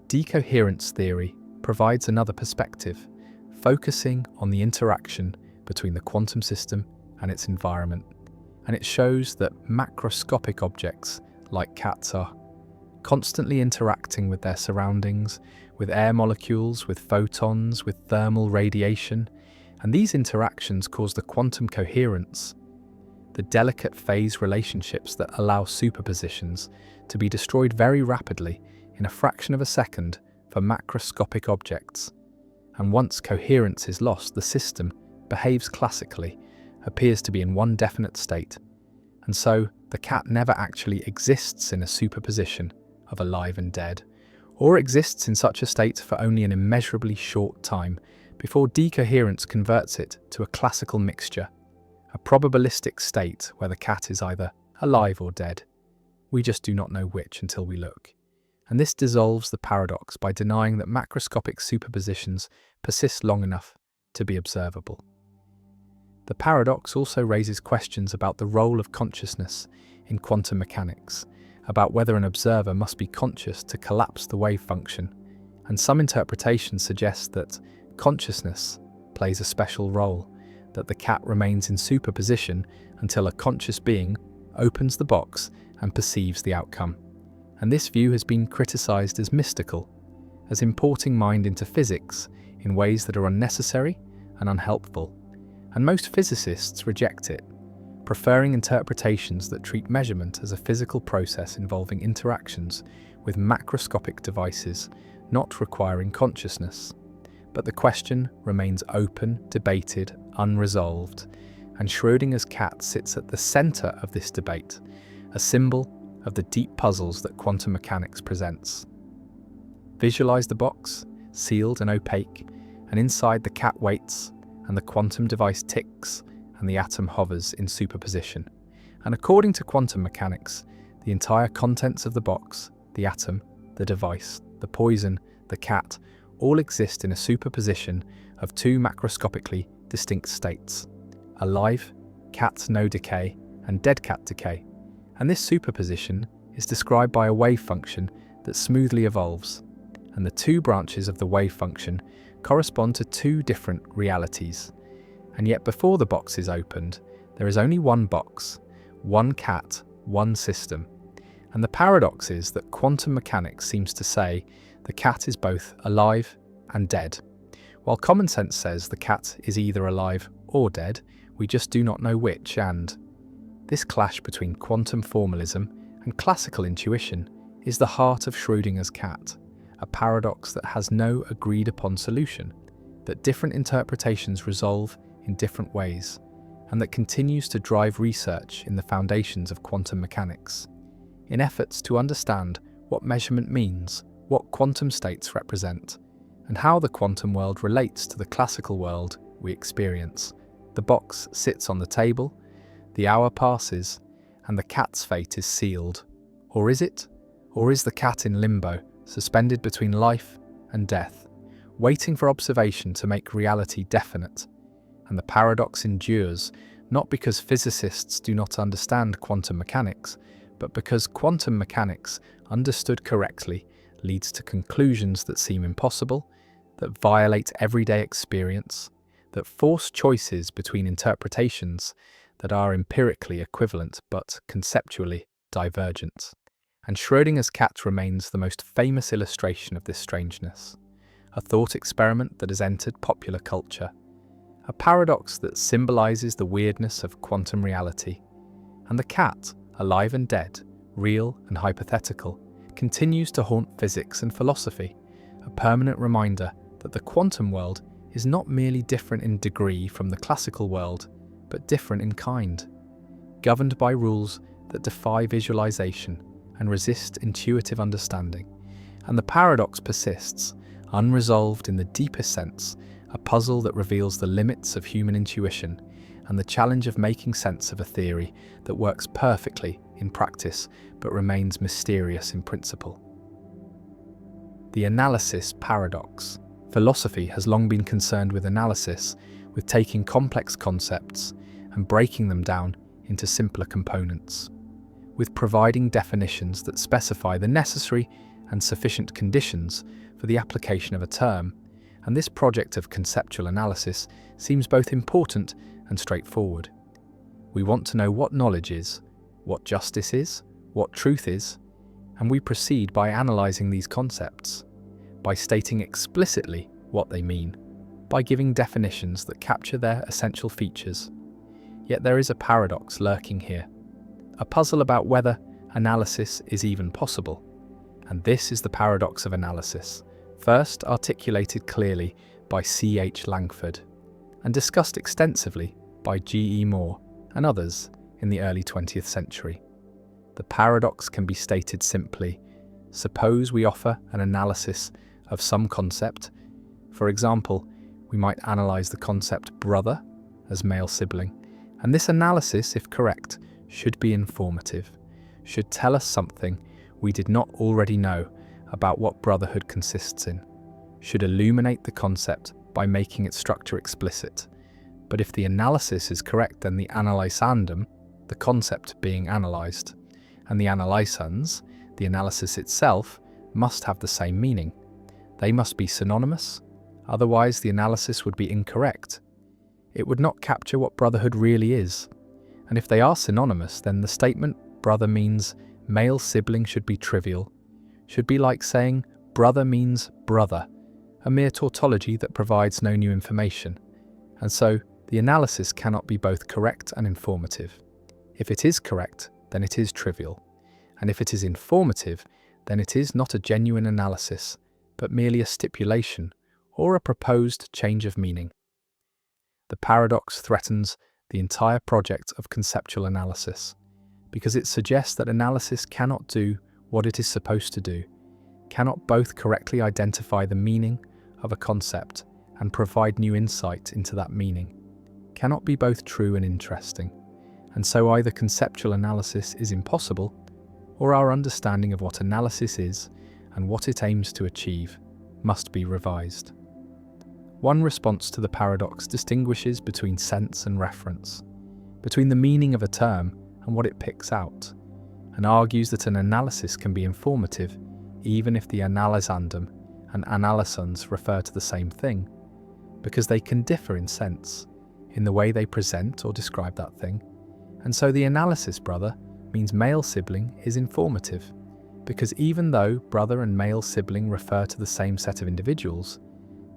Decoherence theory provides another perspective, focusing on the interaction between the quantum system and its environment, and it shows that macroscopic objects, like cats, are constantly interacting with their surroundings, with air molecules, with photons, with thermal radiation, And these interactions cause the quantum coherence, the delicate phase relationships that allow superpositions to be destroyed very rapidly in a fraction of a second for macroscopic objects. And once coherence is lost, the system behaves classically, appears to be in one definite state. And so, the cat never actually exists in a superposition of alive and dead, or exists in such a state for only an immeasurably short time before decoherence converts it to a classical mixture, a probabilistic state where the cat is either alive or dead. We just do not know which until we look. And this dissolves the paradox by denying that macroscopic superpositions persist long enough to be observable. The paradox also raises questions about the role of consciousness in quantum mechanics, about whether an observer must be conscious to collapse the wave function, and some interpretations suggest that consciousness plays a special role, that the cat remains in superposition until a conscious being opens the box and perceives the outcome. And this view has been criticized as mystical, as importing mind into physics in ways that are unnecessary and unhelpful. And most physicists reject it, preferring interpretations that treat measurement as a physical process involving interactions with macroscopic devices, not requiring consciousness. But the question remains open, debated, unresolved, and Schrödinger's cat sits at the center of this debate, a symbol of the deep puzzles that quantum mechanics presents. Visualize the box, sealed and opaque, and inside the cat waits, and the quantum device ticks, and the atom hovers in superposition. And according to quantum mechanics, the entire contents of the box, the atom, the device, the poison, the cat, all exist in a superposition of two macroscopically distinct states: alive, cat no decay, and dead cat decay. And this superposition is described by a wave function that smoothly evolves. And the two branches of the wave function correspond to two different realities. And yet before the box is opened, there is only one box, one cat, one system. And the paradox is that quantum mechanics seems to say the cat is both alive and dead. While common sense says the cat is either alive or dead, we just do not know which. And this clash between quantum formalism and classical intuition is the heart of Schrödinger's cat, a paradox that has no agreed-upon solution, that different interpretations resolve in different ways, and that continues to drive research in the foundations of quantum mechanics. In efforts to understand what measurement means, what quantum states represent, and how the quantum world relates to the classical world we experience, the box sits on the table, the hour passes, and the cat's fate is sealed. Or is it? Or is the cat in limbo, suspended between life and death, waiting for observation to make reality definite? And the paradox endures, not because physicists do not understand quantum mechanics, but because quantum mechanics, understood correctly, leads to conclusions that seem impossible, that violate everyday experience, that force choices between interpretations that are empirically equivalent but conceptually divergent. And Schrödinger's cat remains the most famous illustration of this strangeness, a thought experiment that has entered popular culture, a paradox that symbolizes the weirdness of quantum reality. And the cat, alive and dead, real and hypothetical, continues to haunt physics and philosophy, a permanent reminder that the quantum world is not merely different in degree from the classical world, but different in kind, governed by rules that defy visualization and resist intuitive understanding. And the paradox persists, unresolved in the deepest sense, a puzzle that reveals the limits of human intuition and the challenge of making sense of a theory that works perfectly in practice but remains mysterious in principle. The analysis paradox. Philosophy has long been concerned with analysis, with taking complex concepts and breaking them down into simpler components, with providing definitions that specify the necessary and sufficient conditions for the application of a term. And this project of conceptual analysis seems both important and straightforward. We want to know what knowledge is, what justice is, what truth is, and we proceed by analysing these concepts, by stating explicitly what they mean. by giving definitions that capture their essential features. Yet there is a paradox lurking here, a puzzle about whether analysis is even possible. And this is the paradox of analysis, first articulated clearly by C.H. Langford and discussed extensively by G.E. Moore and others in the early 20th century. The paradox can be stated simply: suppose we offer an analysis of some concept. For example, we might analyze the concept brother as male sibling, and this analysis, if correct, should be informative, should tell us something we did not already know about what brotherhood consists in, should illuminate the concept by making its structure explicit. But if the analysis is correct, then the analysandum, the concept being analysed, and the analysans, the analysis itself, must have the same meaning. They must be synonymous, otherwise the analysis would be incorrect. It would not capture what brotherhood really is. And if they are synonymous, then the statement brother means male sibling should be trivial, should be like saying brother means brother, a mere tautology that provides no new information. And so the analysis cannot be both correct and informative. If it is correct, then it is trivial. And if it is informative, then it is not a genuine analysis, but merely a stipulation or a proposed change of meaning. The paradox threatens the entire project of conceptual analysis, because it suggests that analysis cannot do what it is supposed to do, cannot both correctly identify the meaning of a concept and provide new insight into that meaning, cannot be both true and interesting. And so either conceptual analysis is impossible, or our understanding of what analysis is and what it aims to achieve must be revised. One response to the paradox distinguishes between sense and reference, between the meaning of a term and what it picks out, and argues that an analysis can be informative even if the analysandum and analysans refer to the same thing, because they can differ in sense, in the way they present or describe that thing. And so the analysis brother means male sibling is informative, because even though brother and male sibling refer to the same set of individuals,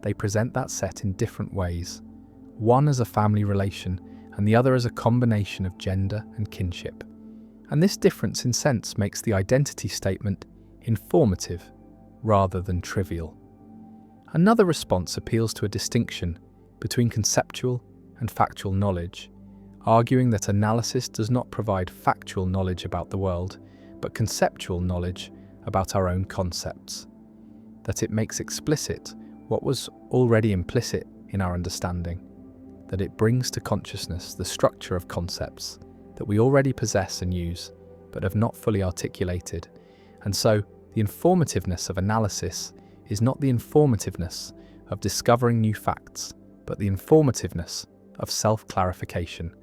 they present that set in different ways, one as a family relation and the other as a combination of gender and kinship. And this difference in sense makes the identity statement informative rather than trivial. Another response appeals to a distinction between conceptual and factual knowledge, arguing that analysis does not provide factual knowledge about the world, but conceptual knowledge about our own concepts, that it makes explicit what was already implicit in our understanding, that it brings to consciousness the structure of concepts that we already possess and use, but have not fully articulated. And so, the informativeness of analysis is not the informativeness of discovering new facts, but the informativeness of self-clarification,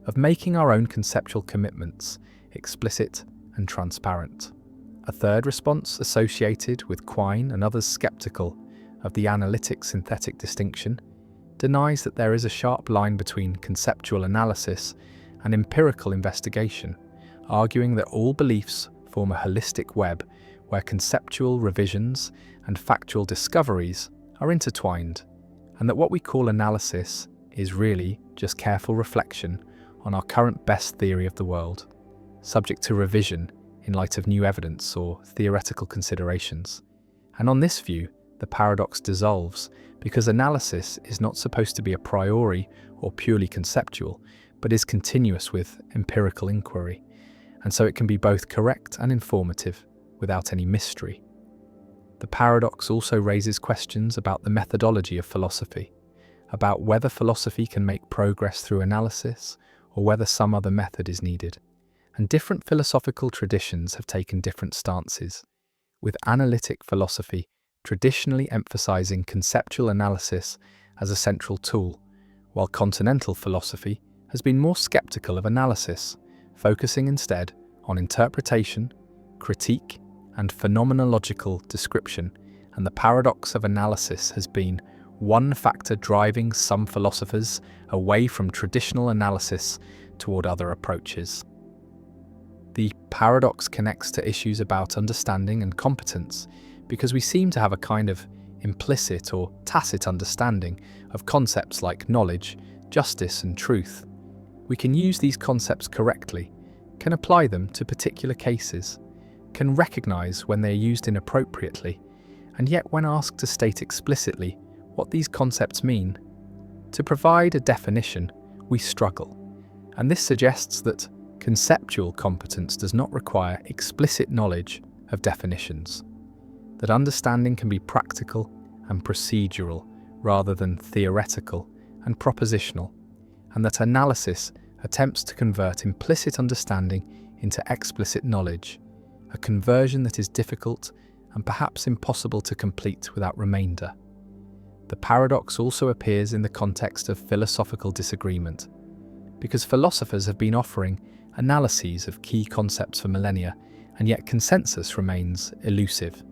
of making our own conceptual commitments explicit and transparent. A third response, associated with Quine and others skeptical of the analytic-synthetic distinction, denies that there is a sharp line between conceptual analysis and empirical investigation, arguing that all beliefs form a holistic web where conceptual revisions and factual discoveries are intertwined, and that what we call analysis is really just careful reflection on our current best theory of the world, subject to revision in light of new evidence or theoretical considerations. And on this view, the paradox dissolves, because analysis is not supposed to be a priori or purely conceptual, but is continuous with empirical inquiry, and so it can be both correct and informative without any mystery. The paradox also raises questions about the methodology of philosophy, about whether philosophy can make progress through analysis or whether some other method is needed. And different philosophical traditions have taken different stances, with analytic philosophy traditionally emphasizing conceptual analysis as a central tool, while continental philosophy has been more skeptical of analysis, focusing instead on interpretation, critique, and phenomenological description. And the paradox of analysis has been one factor driving some philosophers away from traditional analysis toward other approaches. The paradox connects to issues about understanding and competence, because we seem to have a kind of implicit or tacit understanding of concepts like knowledge, justice, and truth. We can use these concepts correctly, can apply them to particular cases, can recognize when they are used inappropriately, and yet when asked to state explicitly what these concepts mean, to provide a definition, we struggle. And this suggests that conceptual competence does not require explicit knowledge of definitions, that understanding can be practical and procedural rather than theoretical and propositional, and that analysis attempts to convert implicit understanding into explicit knowledge, a conversion that is difficult and perhaps impossible to complete without remainder. The paradox also appears in the context of philosophical disagreement, because philosophers have been offering analyses of key concepts for millennia, and yet consensus remains elusive.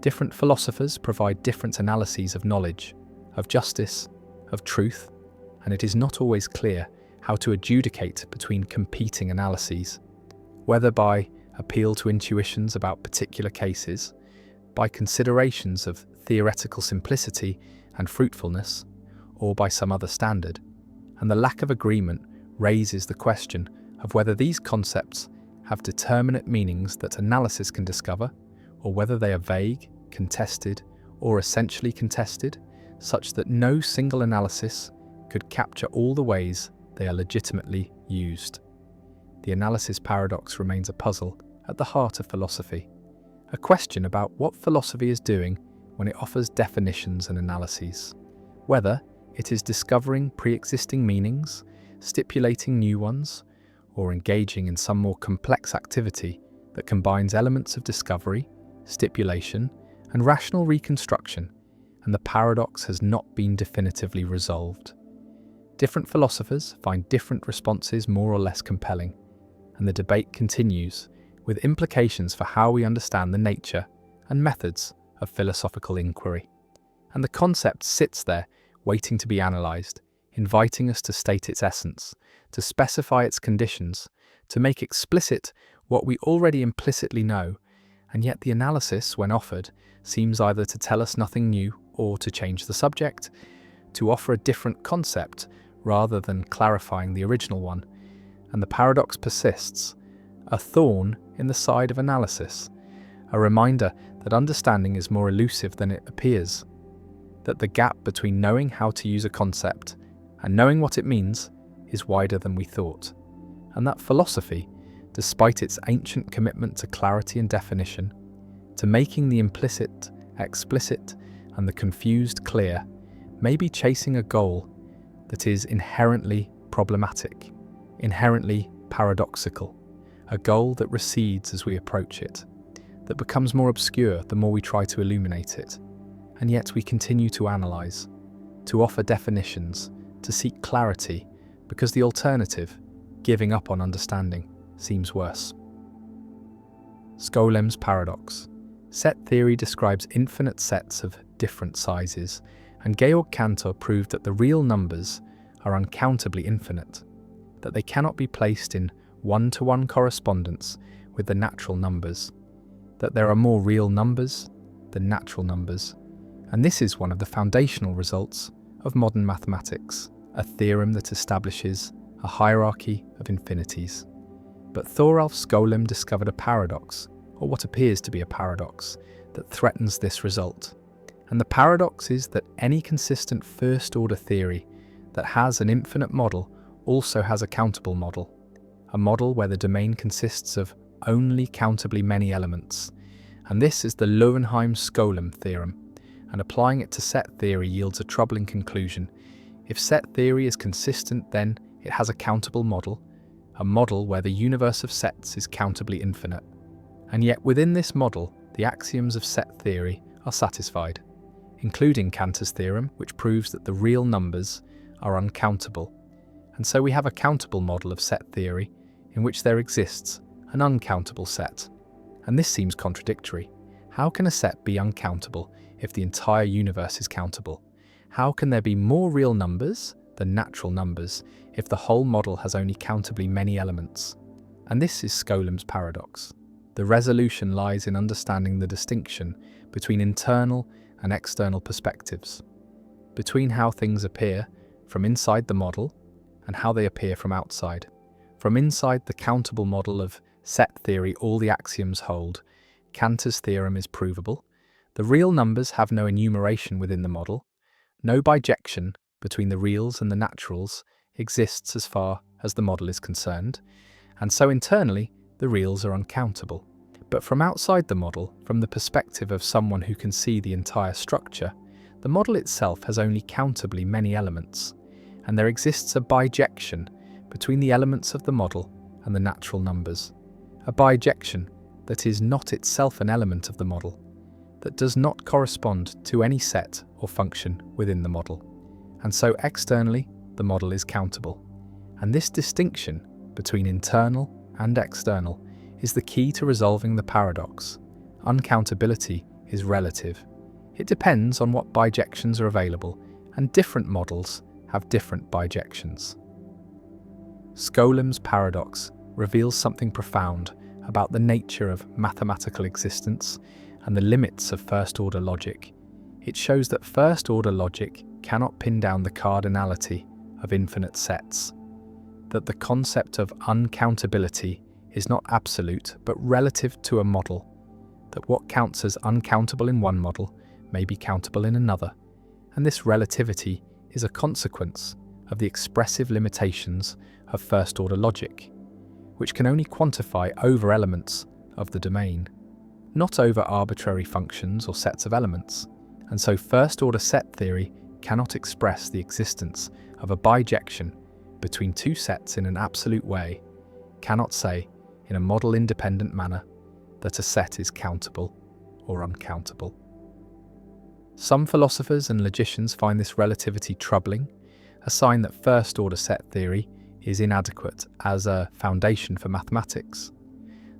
Different philosophers provide different analyses of knowledge, of justice, of truth, and it is not always clear how to adjudicate between competing analyses, whether by appeal to intuitions about particular cases, by considerations of theoretical simplicity and fruitfulness, or by some other standard. And the lack of agreement raises the question of whether these concepts have determinate meanings that analysis can discover, or whether they are vague, contested, or essentially contested, such that no single analysis could capture all the ways they are legitimately used. The analysis paradox remains a puzzle at the heart of philosophy, a question about what philosophy is doing when it offers definitions and analyses, whether it is discovering pre-existing meanings, stipulating new ones, or engaging in some more complex activity that combines elements of discovery, stipulation, and rational reconstruction, and the paradox has not been definitively resolved. Different philosophers find different responses more or less compelling, and the debate continues, with implications for how we understand the nature and methods of philosophical inquiry. And the concept sits there, waiting to be analysed, inviting us to state its essence, to specify its conditions, to make explicit what we already implicitly know, and yet the analysis, when offered, seems either to tell us nothing new or to change the subject, to offer a different concept rather than clarifying the original one. And the paradox persists, a thorn in the side of analysis, a reminder that understanding is more elusive than it appears, that the gap between knowing how to use a concept and knowing what it means is wider than we thought, and that philosophy, despite its ancient commitment to clarity and definition, to making the implicit explicit and the confused clear, may be chasing a goal that is inherently problematic, inherently paradoxical, a goal that recedes as we approach it, that becomes more obscure the more we try to illuminate it, and yet we continue to analyse, to offer definitions, to seek clarity, because the alternative, giving up on understanding, seems worse. Skolem's paradox. Set theory describes infinite sets of different sizes, and Georg Cantor proved that the real numbers are uncountably infinite, that they cannot be placed in one-to-one correspondence with the natural numbers, that there are more real numbers than natural numbers, and this is one of the foundational results of modern mathematics, a theorem that establishes a hierarchy of infinities. But Thoralf Skolem discovered a paradox, or what appears to be a paradox, that threatens this result. And the paradox is that any consistent first-order theory that has an infinite model also has a countable model, a model where the domain consists of only countably many elements. And this is the Löwenheim-Skolem theorem, and applying it to set theory yields a troubling conclusion. If set theory is consistent, then it has a countable model, a model where the universe of sets is countably infinite. And yet within this model, the axioms of set theory are satisfied, including Cantor's theorem, which proves that the real numbers are uncountable. And so we have a countable model of set theory in which there exists an uncountable set. And this seems contradictory. How can a set be uncountable if the entire universe is countable? How can there be more real numbers than natural numbers if the whole model has only countably many elements? And this is Skolem's paradox. The resolution lies in understanding the distinction between internal and external perspectives, between how things appear from inside the model and how they appear from outside. From inside the countable model of set theory, all the axioms hold. Cantor's theorem is provable. The real numbers have no enumeration within the model. No bijection between the reals and the naturals exists as far as the model is concerned, and so internally the reals are uncountable. But from outside the model, from the perspective of someone who can see the entire structure, the model itself has only countably many elements, and there exists a bijection between the elements of the model and the natural numbers. A bijection that is not itself an element of the model, that does not correspond to any set or function within the model, and so externally the model is countable. And this distinction between internal and external is the key to resolving the paradox. Uncountability is relative. It depends on what bijections are available, and different models have different bijections. Skolем's paradox reveals something profound about the nature of mathematical existence and the limits of first-order logic. It shows that first-order logic cannot pin down the cardinality of infinite sets, that the concept of uncountability is not absolute but relative to a model, that what counts as uncountable in one model may be countable in another, and this relativity is a consequence of the expressive limitations of first-order logic, which can only quantify over elements of the domain, not over arbitrary functions or sets of elements, and so first-order set theory cannot express the existence of a bijection between two sets in an absolute way, cannot say, in a model-independent manner, that a set is countable or uncountable. Some philosophers and logicians find this relativity troubling, a sign that first-order set theory is inadequate as a foundation for mathematics,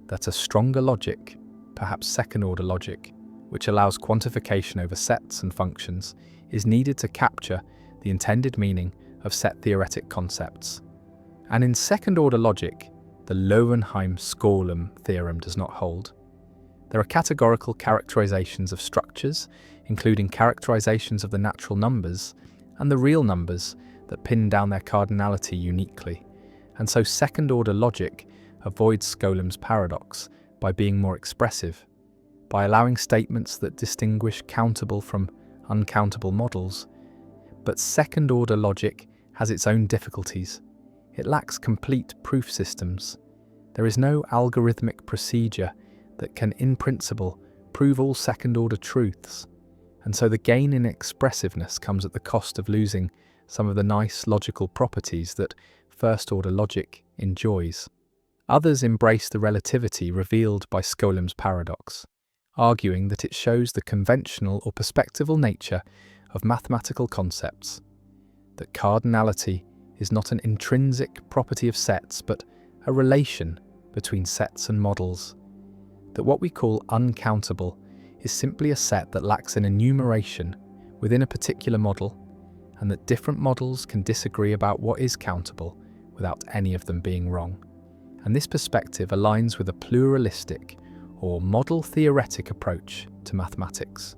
that a stronger logic, perhaps second-order logic, which allows quantification over sets and functions, is needed to capture the intended meaning of set theoretic concepts. And in second-order logic, the Löwenheim-Skolem theorem does not hold. There are categorical characterizations of structures, including characterizations of the natural numbers and the real numbers that pin down their cardinality uniquely, and so second-order logic avoids Skolem's paradox by being more expressive, by allowing statements that distinguish countable from uncountable models. But second-order logic has its own difficulties. It lacks complete proof systems. There is no algorithmic procedure that can, in principle, prove all second-order truths, and so the gain in expressiveness comes at the cost of losing some of the nice logical properties that first-order logic enjoys. Others embrace the relativity revealed by Skolem's paradox, arguing that it shows the conventional or perspectival nature of mathematical concepts, that cardinality is not an intrinsic property of sets but a relation between sets and models, that what we call uncountable is simply a set that lacks an enumeration within a particular model, and that different models can disagree about what is countable without any of them being wrong. And this perspective aligns with a pluralistic or model-theoretic approach to mathematics,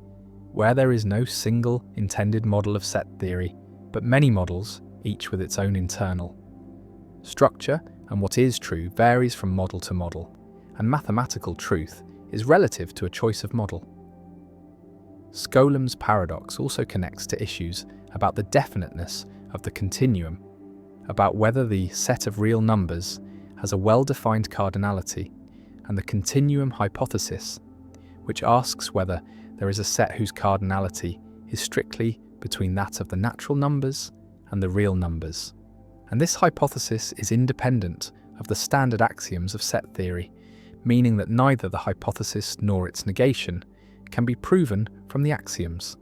where there is no single intended model of set theory, but many models, each with its own internal structure, and what is true varies from model to model, and mathematical truth is relative to a choice of model. Skolem's paradox also connects to issues about the definiteness of the continuum, about whether the set of real numbers has a well-defined cardinality, and the continuum hypothesis, which asks whether there is a set whose cardinality is strictly between that of the natural numbers and the real numbers. And this hypothesis is independent of the standard axioms of set theory, meaning that neither the hypothesis nor its negation can be proven from the axioms.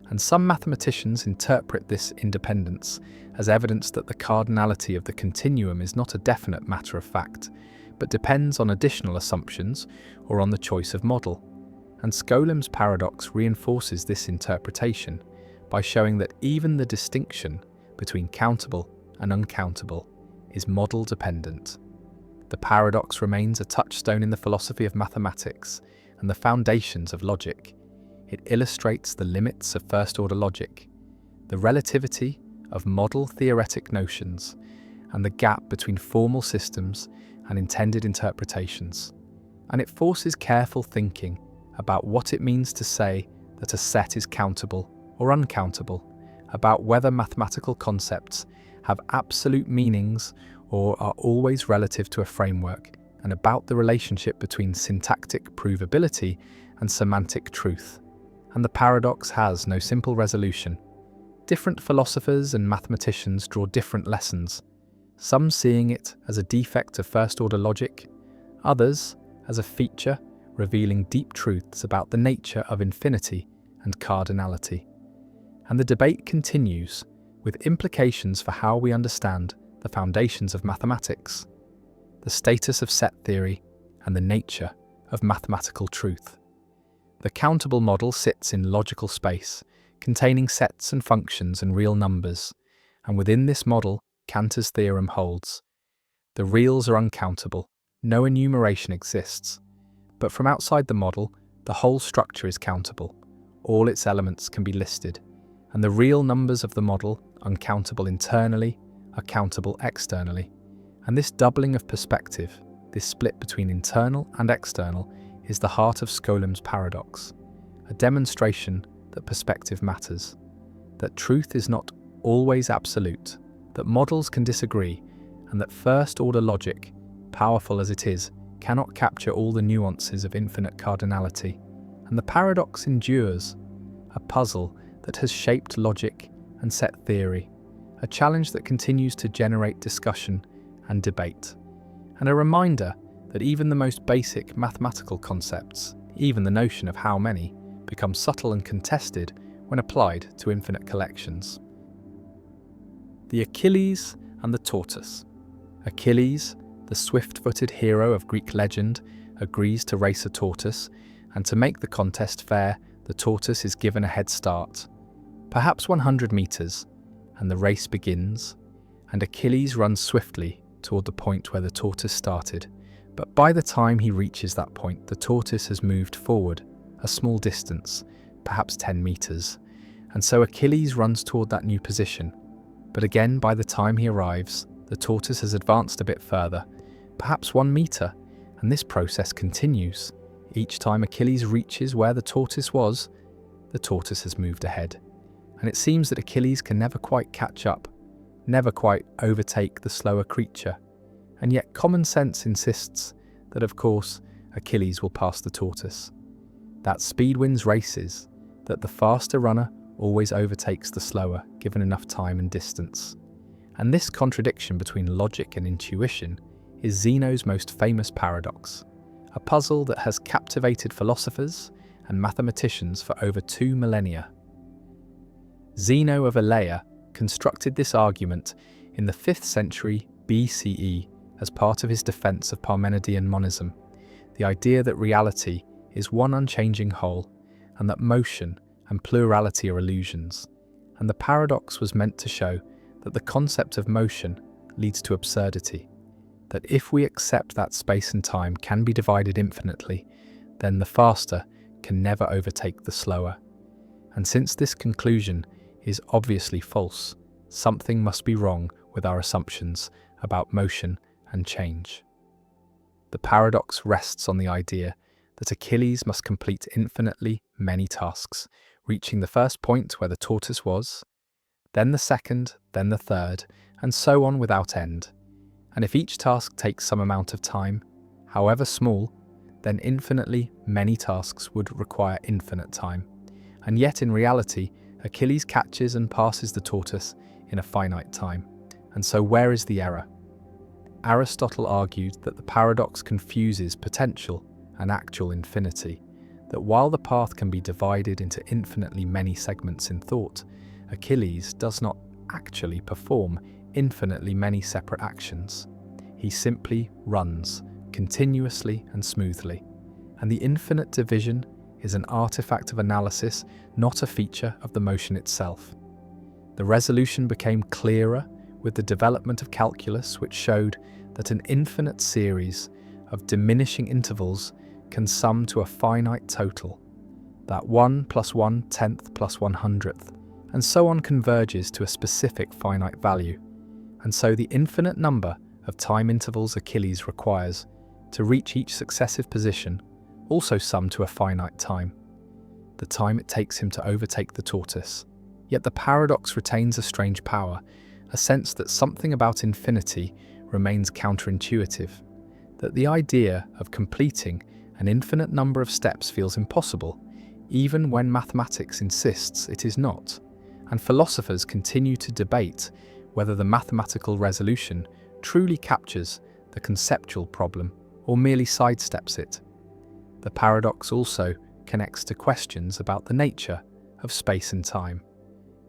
And some mathematicians interpret this independence as evidence that the cardinality of the continuum is not a definite matter of fact, but depends on additional assumptions or on the choice of model. And Skolem's paradox reinforces this interpretation by showing that even the distinction between countable and uncountable is model-dependent. The paradox remains a touchstone in the philosophy of mathematics and the foundations of logic. it illustrates the limits of first-order logic, the relativity of model-theoretic notions, and the gap between formal systems and intended interpretations. And it forces careful thinking about what it means to say that a set is countable or uncountable, about whether mathematical concepts have absolute meanings or are always relative to a framework, and about the relationship between syntactic provability and semantic truth. And the paradox has no simple resolution. Different philosophers and mathematicians draw different lessons, some seeing it as a defect of first-order logic, others as a feature revealing deep truths about the nature of infinity and cardinality. And the debate continues, with implications for how we understand the foundations of mathematics, the status of set theory, and the nature of mathematical truth. The countable model sits in logical space, containing sets and functions and real numbers, and within this model, Cantor's theorem holds. The reals are uncountable, no enumeration exists. But from outside the model, the whole structure is countable. All its elements can be listed, and the real numbers of the model, uncountable internally, are countable externally. And this doubling of perspective, this split between internal and external, is the heart of Skolем's paradox, a demonstration that perspective matters, that truth is not always absolute, that models can disagree, and that first-order logic, powerful as it is, cannot capture all the nuances of infinite cardinality. And the paradox endures, a puzzle that has shaped logic and set theory, a challenge that continues to generate discussion and debate, and a reminder that even the most basic mathematical concepts, even the notion of how many, become subtle and contested when applied to infinite collections. The Achilles and the tortoise. Achilles, the swift-footed hero of Greek legend, agrees to race a tortoise, and to make the contest fair, the tortoise is given a head start, perhaps 100 meters, and the race begins, and Achilles runs swiftly toward the point where the tortoise started. But by the time he reaches that point, the tortoise has moved forward a small distance, perhaps 10 meters, and so Achilles runs toward that new position. But again, by the time he arrives, the tortoise has advanced a bit further, perhaps 1 meter, and this process continues. Each time Achilles reaches where the tortoise was, the tortoise has moved ahead. And it seems that Achilles can never quite catch up, never quite overtake the slower creature. And yet common sense insists that, of course, Achilles will pass the tortoise. That speed wins races, that the faster runner always overtakes the slower, given enough time and distance. And this contradiction between logic and intuition is Zeno's most famous paradox, a puzzle that has captivated philosophers and mathematicians for over 2 millennia. Zeno of Elea constructed this argument in the 5th century BCE as part of his defense of Parmenidean monism, the idea that reality is one unchanging whole, and that motion and plurality are illusions. And the paradox was meant to show that the concept of motion leads to absurdity, that if we accept that space and time can be divided infinitely, then the faster can never overtake the slower. And since this conclusion is obviously false, something must be wrong with our assumptions about motion and change. The paradox rests on the idea that Achilles must complete infinitely many tasks, reaching the first point where the tortoise was, then the second, then the third, and so on without end. And if each task takes some amount of time, however small, then infinitely many tasks would require infinite time. And yet in reality, Achilles catches and passes the tortoise in a finite time. And so where is the error? Aristotle argued that the paradox confuses potential and actual infinity, that while the path can be divided into infinitely many segments in thought, Achilles does not actually perform infinitely many separate actions. He simply runs, continuously and smoothly. And the infinite division is an artifact of analysis, not a feature of the motion itself. The resolution became clearer with the development of calculus, which showed that an infinite series of diminishing intervals can sum to a finite total. that 1 plus 1/10 plus 100th, and so on converges to a specific finite value. And so the infinite number of time intervals Achilles requires to reach each successive position also sum to a finite time, the time it takes him to overtake the tortoise. Yet the paradox retains a strange power, a sense that something about infinity remains counterintuitive, that the idea of completing an infinite number of steps feels impossible, even when mathematics insists it is not, and philosophers continue to debate whether the mathematical resolution truly captures the conceptual problem or merely sidesteps it. The paradox also connects to questions about the nature of space and time,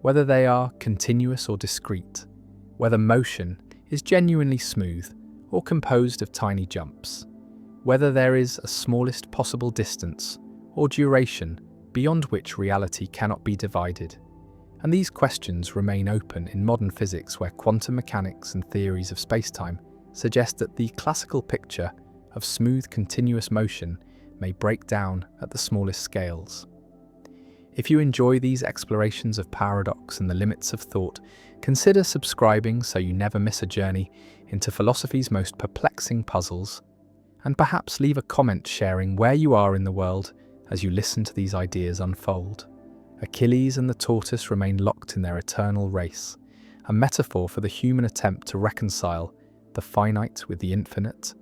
whether they are continuous or discrete, whether motion is genuinely smooth or composed of tiny jumps, whether there is a smallest possible distance or duration beyond which reality cannot be divided. And these questions remain open in modern physics, where quantum mechanics and theories of spacetime suggest that the classical picture of smooth continuous motion may break down at the smallest scales. If you enjoy these explorations of paradox and the limits of thought, consider subscribing so you never miss a journey into philosophy's most perplexing puzzles, and perhaps leave a comment sharing where you are in the world as you listen to these ideas unfold. Achilles and the tortoise remain locked in their eternal race, a metaphor for the human attempt to reconcile the finite with the infinite,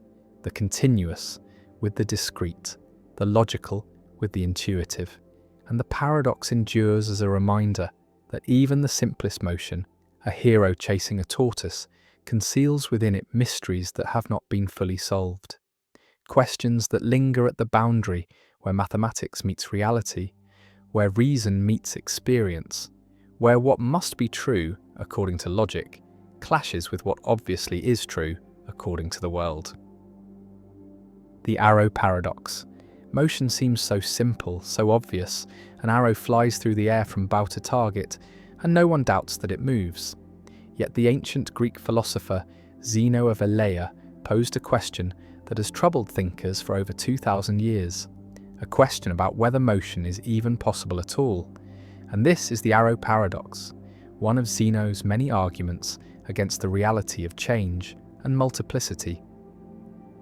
the continuous with the discrete, the logical with the intuitive. And the paradox endures as a reminder that even the simplest motion, a hero chasing a tortoise, conceals within it mysteries that have not been fully solved. Questions that linger at the boundary where mathematics meets reality, where reason meets experience, where what must be true, according to logic, clashes with what obviously is true, according to the world. The arrow paradox. Motion seems so simple, so obvious. An arrow flies through the air from bow to target, and no one doubts that it moves. Yet the ancient Greek philosopher Zeno of Elea posed a question that has troubled thinkers for over 2,000 years. A question about whether motion is even possible at all. And this is the arrow paradox, one of Zeno's many arguments against the reality of change and multiplicity.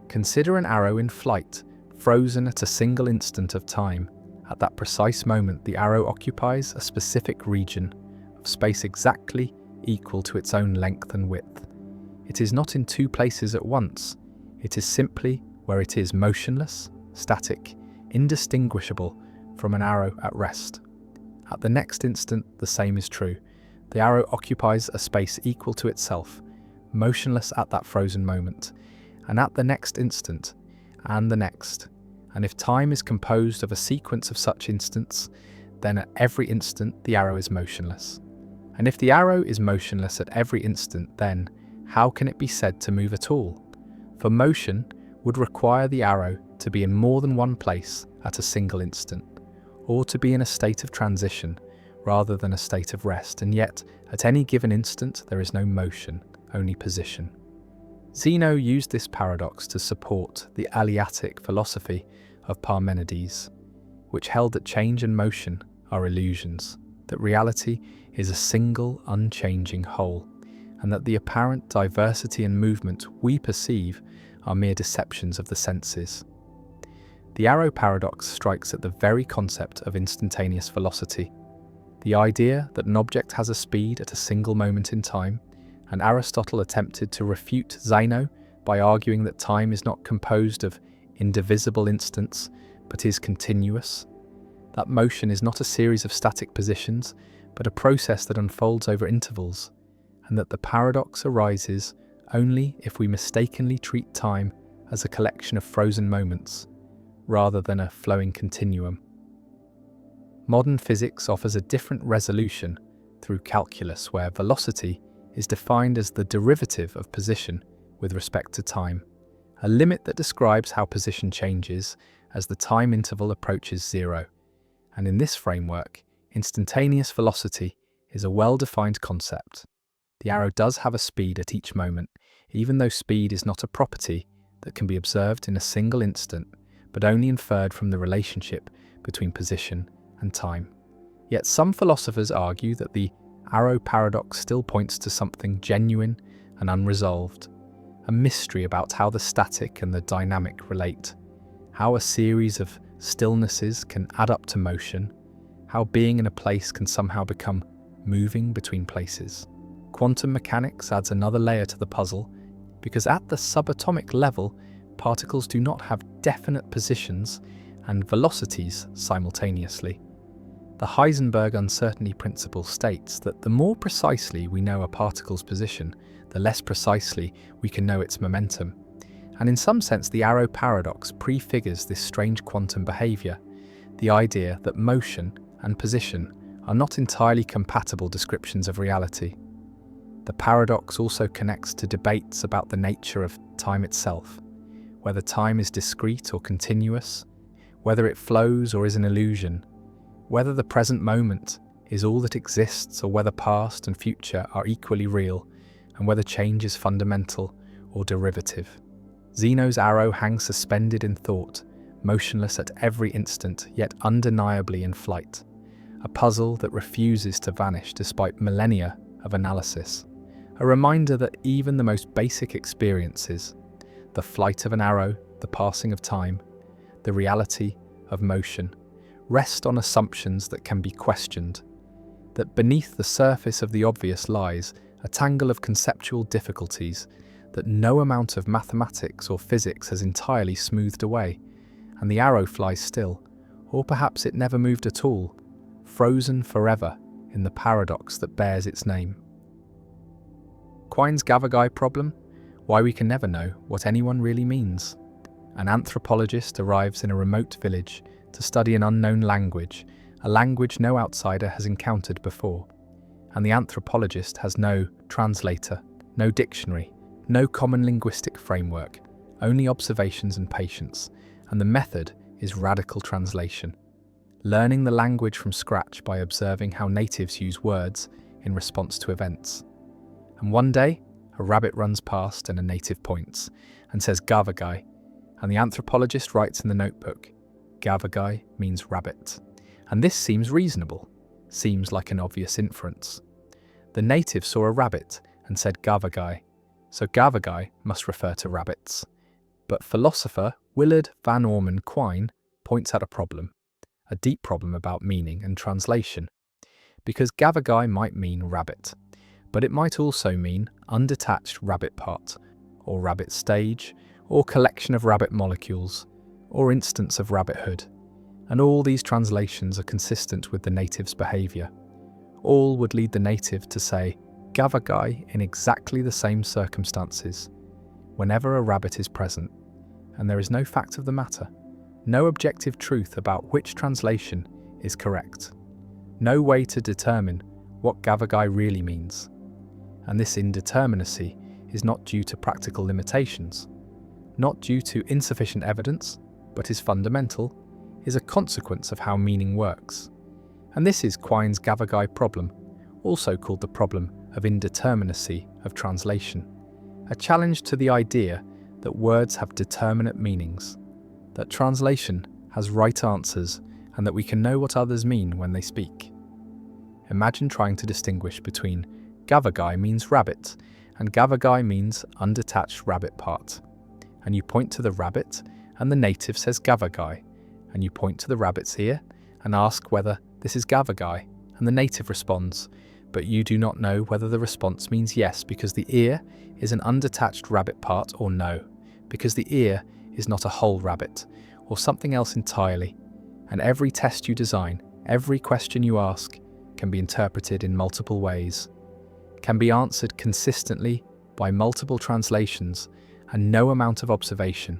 Consider an arrow in flight, frozen at a single instant of time. At that precise moment, the arrow occupies a specific region of space exactly equal to its own length and width. It is not in two places at once. It is simply where it is motionless, static, indistinguishable from an arrow at rest. At the next instant, the same is true. The arrow occupies a space equal to itself, motionless at that frozen moment, and at the next instant, and the next. And if time is composed of a sequence of such instants, then at every instant the arrow is motionless. And if the arrow is motionless at every instant, then how can it be said to move at all? For motion would require the arrow to be in more than one place at a single instant, or to be in a state of transition rather than a state of rest, and yet at any given instant there is no motion, only position. Zeno used this paradox to support the Eleatic philosophy of Parmenides, which held that change and motion are illusions, that reality is a single, unchanging whole, and that the apparent diversity and movement we perceive are mere deceptions of the senses. The arrow paradox strikes at the very concept of instantaneous velocity, the idea that an object has a speed at a single moment in time, and Aristotle attempted to refute Zeno by arguing that time is not composed of indivisible instants, but is continuous, that motion is not a series of static positions, but a process that unfolds over intervals, and that the paradox arises only if we mistakenly treat time as a collection of frozen moments, rather than a flowing continuum. Modern physics offers a different resolution through calculus, where velocity is defined as the derivative of position with respect to time, a limit that describes how position changes as the time interval approaches zero. And in this framework, instantaneous velocity is a well-defined concept. The arrow does have a speed at each moment, even though speed is not a property that can be observed in a single instant, but only inferred from the relationship between position and time. Yet some philosophers argue that the arrow paradox still points to something genuine and unresolved, a mystery about how the static and the dynamic relate, how a series of stillnesses can add up to motion, how being in a place can somehow become moving between places. Quantum mechanics adds another layer to the puzzle, because at the subatomic level, particles do not have definite positions and velocities simultaneously. The Heisenberg uncertainty principle states that the more precisely we know a particle's position, the less precisely we can know its momentum. And in some sense, the arrow paradox prefigures this strange quantum behavior, the idea that motion and position are not entirely compatible descriptions of reality. The paradox also connects to debates about the nature of time itself, whether time is discrete or continuous, whether it flows or is an illusion, whether the present moment is all that exists or whether past and future are equally real, and whether change is fundamental or derivative. Zeno's arrow hangs suspended in thought, motionless at every instant, yet undeniably in flight, a puzzle that refuses to vanish despite millennia of analysis, a reminder that even the most basic experiences, the flight of an arrow, the passing of time, the reality of motion, rest on assumptions that can be questioned, that beneath the surface of the obvious lies a tangle of conceptual difficulties that no amount of mathematics or physics has entirely smoothed away, and the arrow flies still, or perhaps it never moved at all, frozen forever in the paradox that bears its name. Quine's-Gavagai problem? Why we can never know what anyone really means. An anthropologist arrives in a remote village to study an unknown language, a language no outsider has encountered before. And the anthropologist has no translator, no dictionary, no common linguistic framework, only observations and patience, and the method is radical translation. Learning the language from scratch by observing how natives use words in response to events. And one day, a rabbit runs past and a native points and says Gavagai, and the anthropologist writes in the notebook, Gavagai means rabbit. And this seems reasonable, seems like an obvious inference. The native saw a rabbit and said Gavagai, so Gavagai must refer to rabbits. But philosopher Willard Van Orman Quine points out a problem, a deep problem about meaning and translation. Because Gavagai might mean rabbit, but it might also mean undetached rabbit part, or rabbit stage, or collection of rabbit molecules, or instance of rabbithood. And all these translations are consistent with the native's behaviour. All would lead the native to say Gavagai in exactly the same circumstances, whenever a rabbit is present, and there is no fact of the matter, no objective truth about which translation is correct, no way to determine what Gavagai really means. And this indeterminacy is not due to practical limitations, not due to insufficient evidence, but is fundamental, is a consequence of how meaning works. And this is Quine's Gavagai problem, also called the problem of indeterminacy of translation, a challenge to the idea that words have determinate meanings, that translation has right answers, and that we can know what others mean when they speak. Imagine trying to distinguish between Gavagai means rabbit and Gavagai means undetached rabbit part. And you point to the rabbit and the native says Gavagai, and you point to the rabbit's ear and ask whether this is Gavagai, and the native responds, but you do not know whether the response means yes because the ear is an undetached rabbit part, or no, because the ear is not a whole rabbit, or something else entirely. And every test you design, every question you ask, can be interpreted in multiple ways, can be answered consistently by multiple translations, and no amount of observation,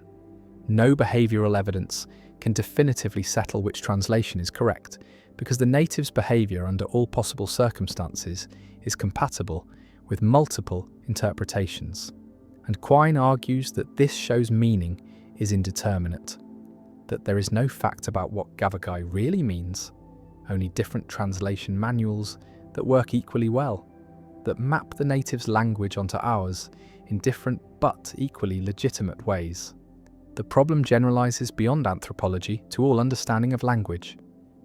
no behavioural evidence can definitively settle which translation is correct, because the native's behaviour under all possible circumstances is compatible with multiple interpretations. And Quine argues that this shows meaning is indeterminate, that there is no fact about what Gavagai really means, only different translation manuals that work equally well, that map the native's language onto ours in different but equally legitimate ways. The problem generalizes beyond anthropology to all understanding of language,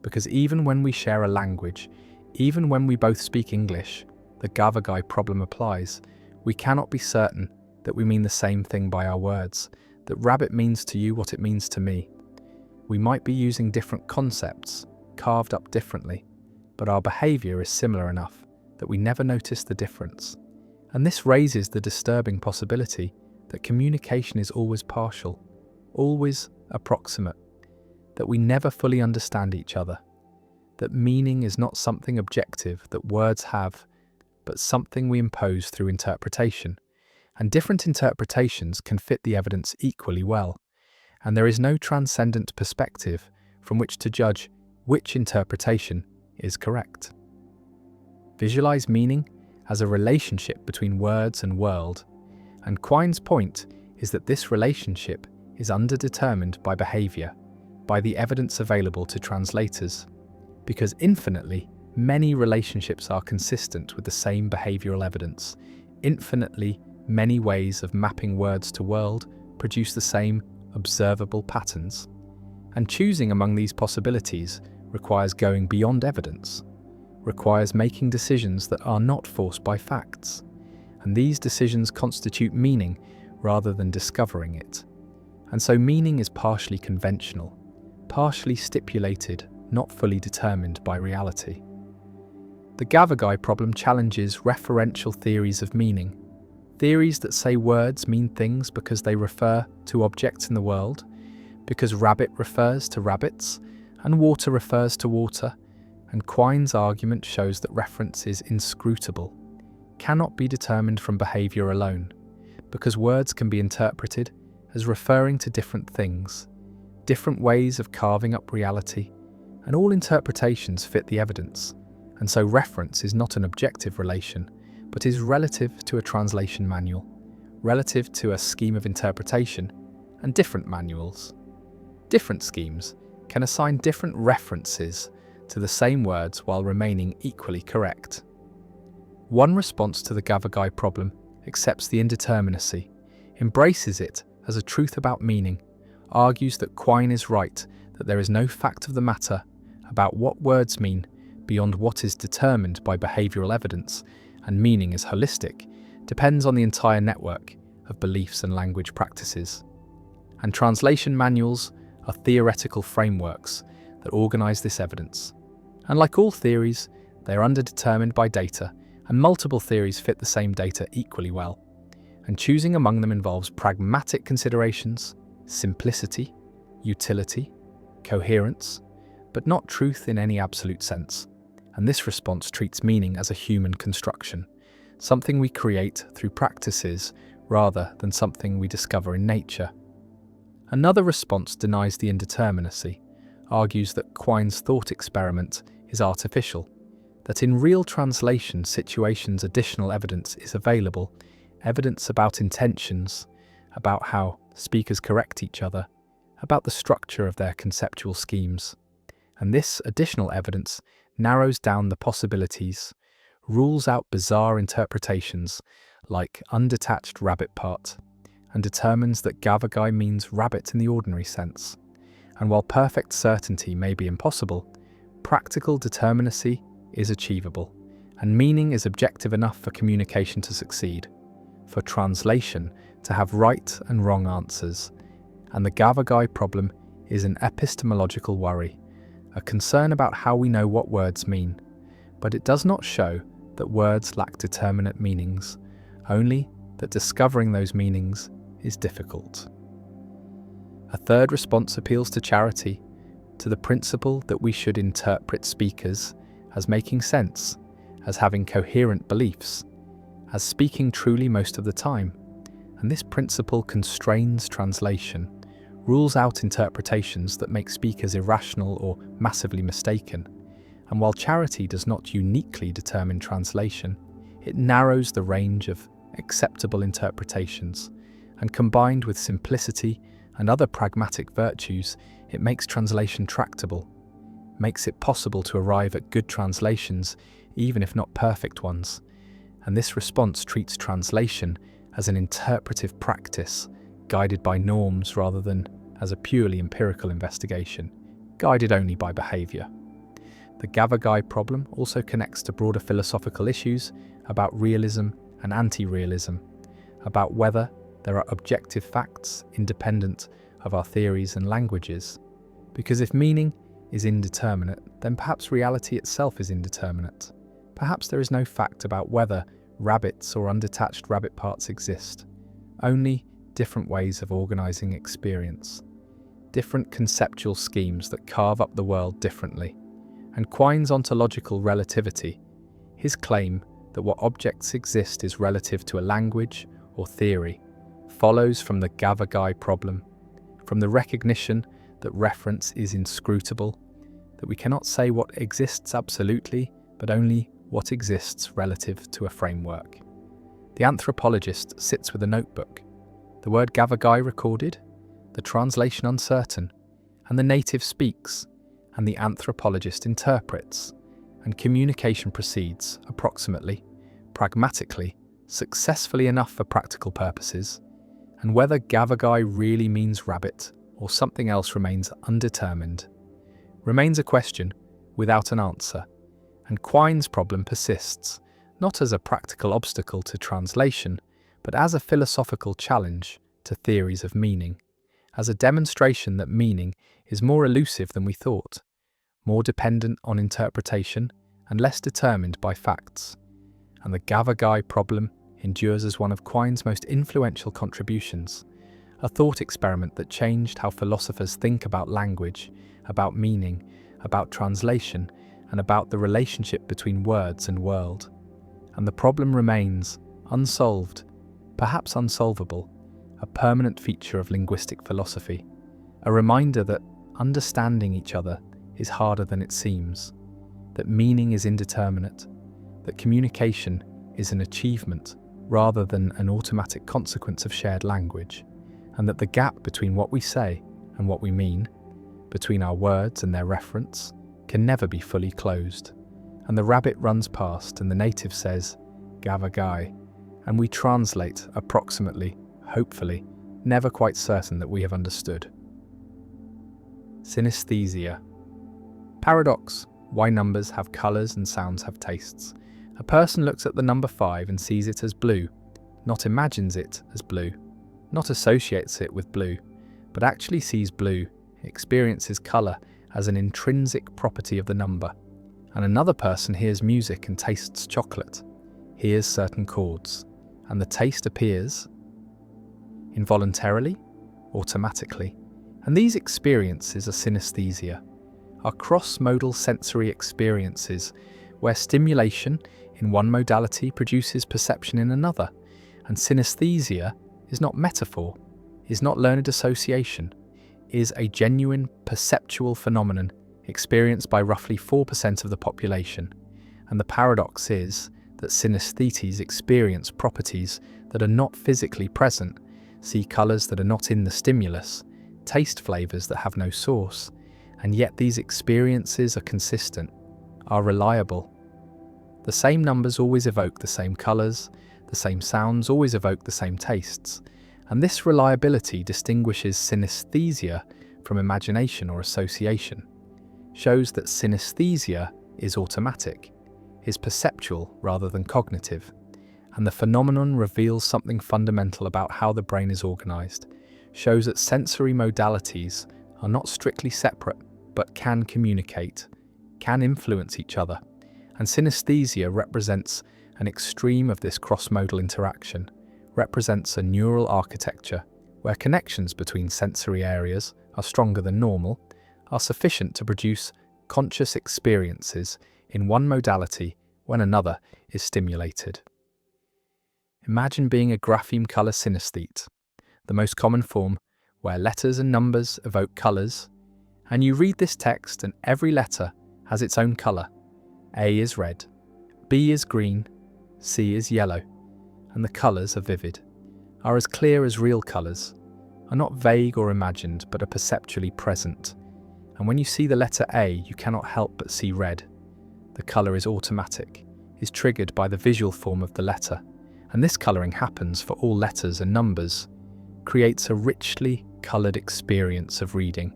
because even when we share a language, even when we both speak English, the Gavagai problem applies. We cannot be certain that we mean the same thing by our words, that rabbit means to you what it means to me. We might be using different concepts, carved up differently, but our behaviour is similar enough that we never notice the difference. And this raises the disturbing possibility that communication is always partial, always approximate, that we never fully understand each other, that meaning is not something objective that words have, but something we impose through interpretation. And different interpretations can fit the evidence equally well, and there is no transcendent perspective from which to judge which interpretation is correct. Visualize meaning as a relationship between words and world, and Quine's point is that this relationship is underdetermined by behaviour, by the evidence available to translators, because infinitely many relationships are consistent with the same behavioural evidence. Infinitely many ways of mapping words to world produce the same observable patterns, and choosing among these possibilities requires going beyond evidence, requires making decisions that are not forced by facts, and these decisions constitute meaning rather than discovering it. And so meaning is partially conventional, partially stipulated, not fully determined by reality. The Gavagai problem challenges referential theories of meaning, theories that say words mean things because they refer to objects in the world, because rabbit refers to rabbits, and water refers to water, and Quine's argument shows that reference is inscrutable, cannot be determined from behaviour alone, because words can be interpreted as referring to different things, different ways of carving up reality, and all interpretations fit the evidence, and so reference is not an objective relation, but is relative to a translation manual, relative to a scheme of interpretation, and different manuals. Different schemes can assign different references to the same words while remaining equally correct. One response to the Gavagai problem accepts the indeterminacy, embraces it as a truth about meaning, argues that Quine is right, that there is no fact of the matter about what words mean beyond what is determined by behavioural evidence, and meaning is holistic, depends on the entire network of beliefs and language practices. And translation manuals are theoretical frameworks that organise this evidence. And like all theories, they are underdetermined by data, and multiple theories fit the same data equally well. And choosing among them involves pragmatic considerations, simplicity, utility, coherence, but not truth in any absolute sense. And this response treats meaning as a human construction, something we create through practices rather than something we discover in nature. Another response denies the indeterminacy, argues that Quine's thought experiment is artificial, that in real translation situations additional evidence is available, evidence about intentions, about how speakers correct each other, about the structure of their conceptual schemes. And this additional evidence narrows down the possibilities, rules out bizarre interpretations like undetached rabbit part, and determines that Gavagai means rabbit in the ordinary sense. And while perfect certainty may be impossible, practical determinacy is achievable, and meaning is objective enough for communication to succeed, for translation to have right and wrong answers. And the Gavagai problem is an epistemological worry, a concern about how we know what words mean, but it does not show that words lack determinate meanings, only that discovering those meanings is difficult. A third response appeals to charity, to the principle that we should interpret speakers as making sense, as having coherent beliefs, as speaking truly most of the time, and this principle constrains translation, rules out interpretations that make speakers irrational or massively mistaken, and while charity does not uniquely determine translation, it narrows the range of acceptable interpretations, and combined with simplicity and other pragmatic virtues, it makes translation tractable, makes it possible to arrive at good translations, even if not perfect ones. And this response treats translation as an interpretive practice, guided by norms rather than as a purely empirical investigation, guided only by behaviour. The Gavagai problem also connects to broader philosophical issues about realism and anti-realism, about whether there are objective facts independent of our theories and languages. Because if meaning is indeterminate, then perhaps reality itself is indeterminate. Perhaps there is no fact about whether rabbits or undetached rabbit parts exist, only different ways of organizing experience, different conceptual schemes that carve up the world differently. And Quine's ontological relativity, his claim that what objects exist is relative to a language or theory, follows from the Gavagai problem, from the recognition that reference is inscrutable, that we cannot say what exists absolutely, but only what exists relative to a framework. The anthropologist sits with a notebook, the word Gavagai recorded, the translation uncertain, and the native speaks, and the anthropologist interprets, and communication proceeds approximately, pragmatically, successfully enough for practical purposes, and whether Gavagai really means rabbit or something else remains undetermined, remains a question without an answer, and Quine's problem persists, not as a practical obstacle to translation, but as a philosophical challenge to theories of meaning, as a demonstration that meaning is more elusive than we thought, more dependent on interpretation and less determined by facts. And the Gavagai problem endures as one of Quine's most influential contributions, a thought experiment that changed how philosophers think about language, about meaning, about translation, and about the relationship between words and world. And the problem remains unsolved, perhaps unsolvable, a permanent feature of linguistic philosophy, a reminder that understanding each other is harder than it seems, that meaning is indeterminate, that communication is an achievement rather than an automatic consequence of shared language, and that the gap between what we say and what we mean, between our words and their reference, can never be fully closed. And the rabbit runs past and the native says, Gavagai, and we translate approximately, hopefully, never quite certain that we have understood. Synesthesia. Paradox. Why numbers have colours and sounds have tastes. A person looks at the number 5 and sees it as blue, not imagines it as blue, not associates it with blue, but actually sees blue, experiences colour as an intrinsic property of the number. And another person hears music and tastes chocolate, hears certain chords, and the taste appears involuntarily, automatically. And these experiences are synesthesia, are cross-modal sensory experiences where stimulation in one modality produces perception in another, and synesthesia is not metaphor, is not learned association, is a genuine perceptual phenomenon experienced by roughly 4% of the population. And the paradox is that synesthetes experience properties that are not physically present, see colours that are not in the stimulus, taste flavours that have no source, and yet these experiences are consistent, are reliable. The same numbers always evoke the same colours, the same sounds always evoke the same tastes, and this reliability distinguishes synesthesia from imagination or association, shows that synesthesia is automatic, is perceptual rather than cognitive, and the phenomenon reveals something fundamental about how the brain is organised, shows that sensory modalities are not strictly separate, but can communicate, can influence each other, and synesthesia represents an extreme of this cross-modal interaction, represents a neural architecture where connections between sensory areas are stronger than normal, are sufficient to produce conscious experiences in one modality when another is stimulated. Imagine being a grapheme colour synesthete, the most common form where letters and numbers evoke colours, and you read this text and every letter has its own colour. A is red, B is green, C is yellow, and the colours are vivid, are as clear as real colours, are not vague or imagined but are perceptually present. And when you see the letter A, you cannot help but see red. The colour is automatic, is triggered by the visual form of the letter, and this colouring happens for all letters and numbers, creates a richly coloured experience of reading.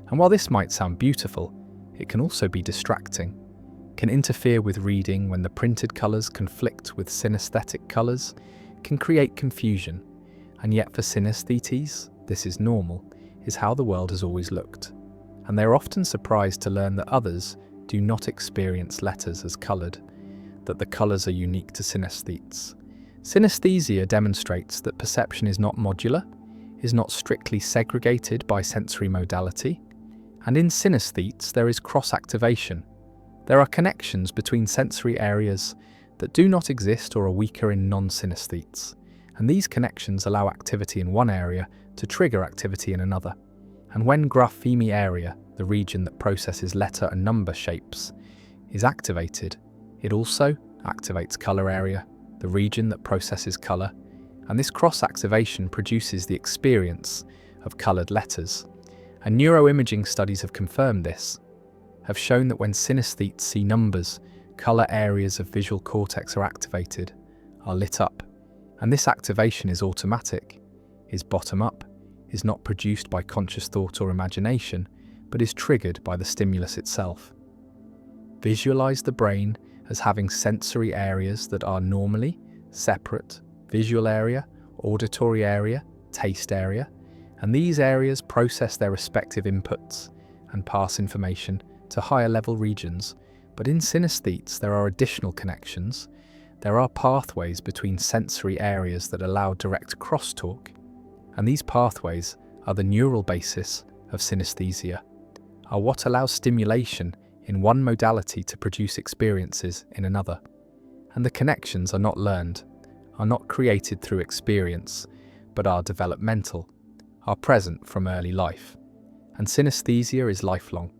And while this might sound beautiful, It can also be distracting, can interfere with reading when the printed colours conflict with synesthetic colours, can create confusion, and yet for synesthetes, this is normal, is how the world has always looked. And they're often surprised to learn that others do not experience letters as coloured, that the colours are unique to synesthetes. Synesthesia demonstrates that perception is not modular, is not strictly segregated by sensory modality, and in synesthetes there is cross-activation. There are connections between sensory areas that do not exist or are weaker in non-synesthetes, and these connections allow activity in one area to trigger activity in another. And when grapheme area, the region that processes letter and number shapes, is activated, it also activates colour area, the region that processes colour, and this cross-activation produces the experience of coloured letters. And neuroimaging studies have confirmed this, have shown that when synesthetes see numbers, colour areas of visual cortex are activated, are lit up. And this activation is automatic, is bottom-up, is not produced by conscious thought or imagination, but is triggered by the stimulus itself. Visualize the brain as having sensory areas that are normally separate: visual area, auditory area, taste area, and these areas process their respective inputs and pass information to higher level regions. But in synesthetes there are additional connections. There are pathways between sensory areas that allow direct crosstalk, and these pathways are the neural basis of synesthesia, are what allows stimulation in one modality to produce experiences in another. And the connections are not learned, are not created through experience, but are developmental, are present from early life. And synesthesia is lifelong,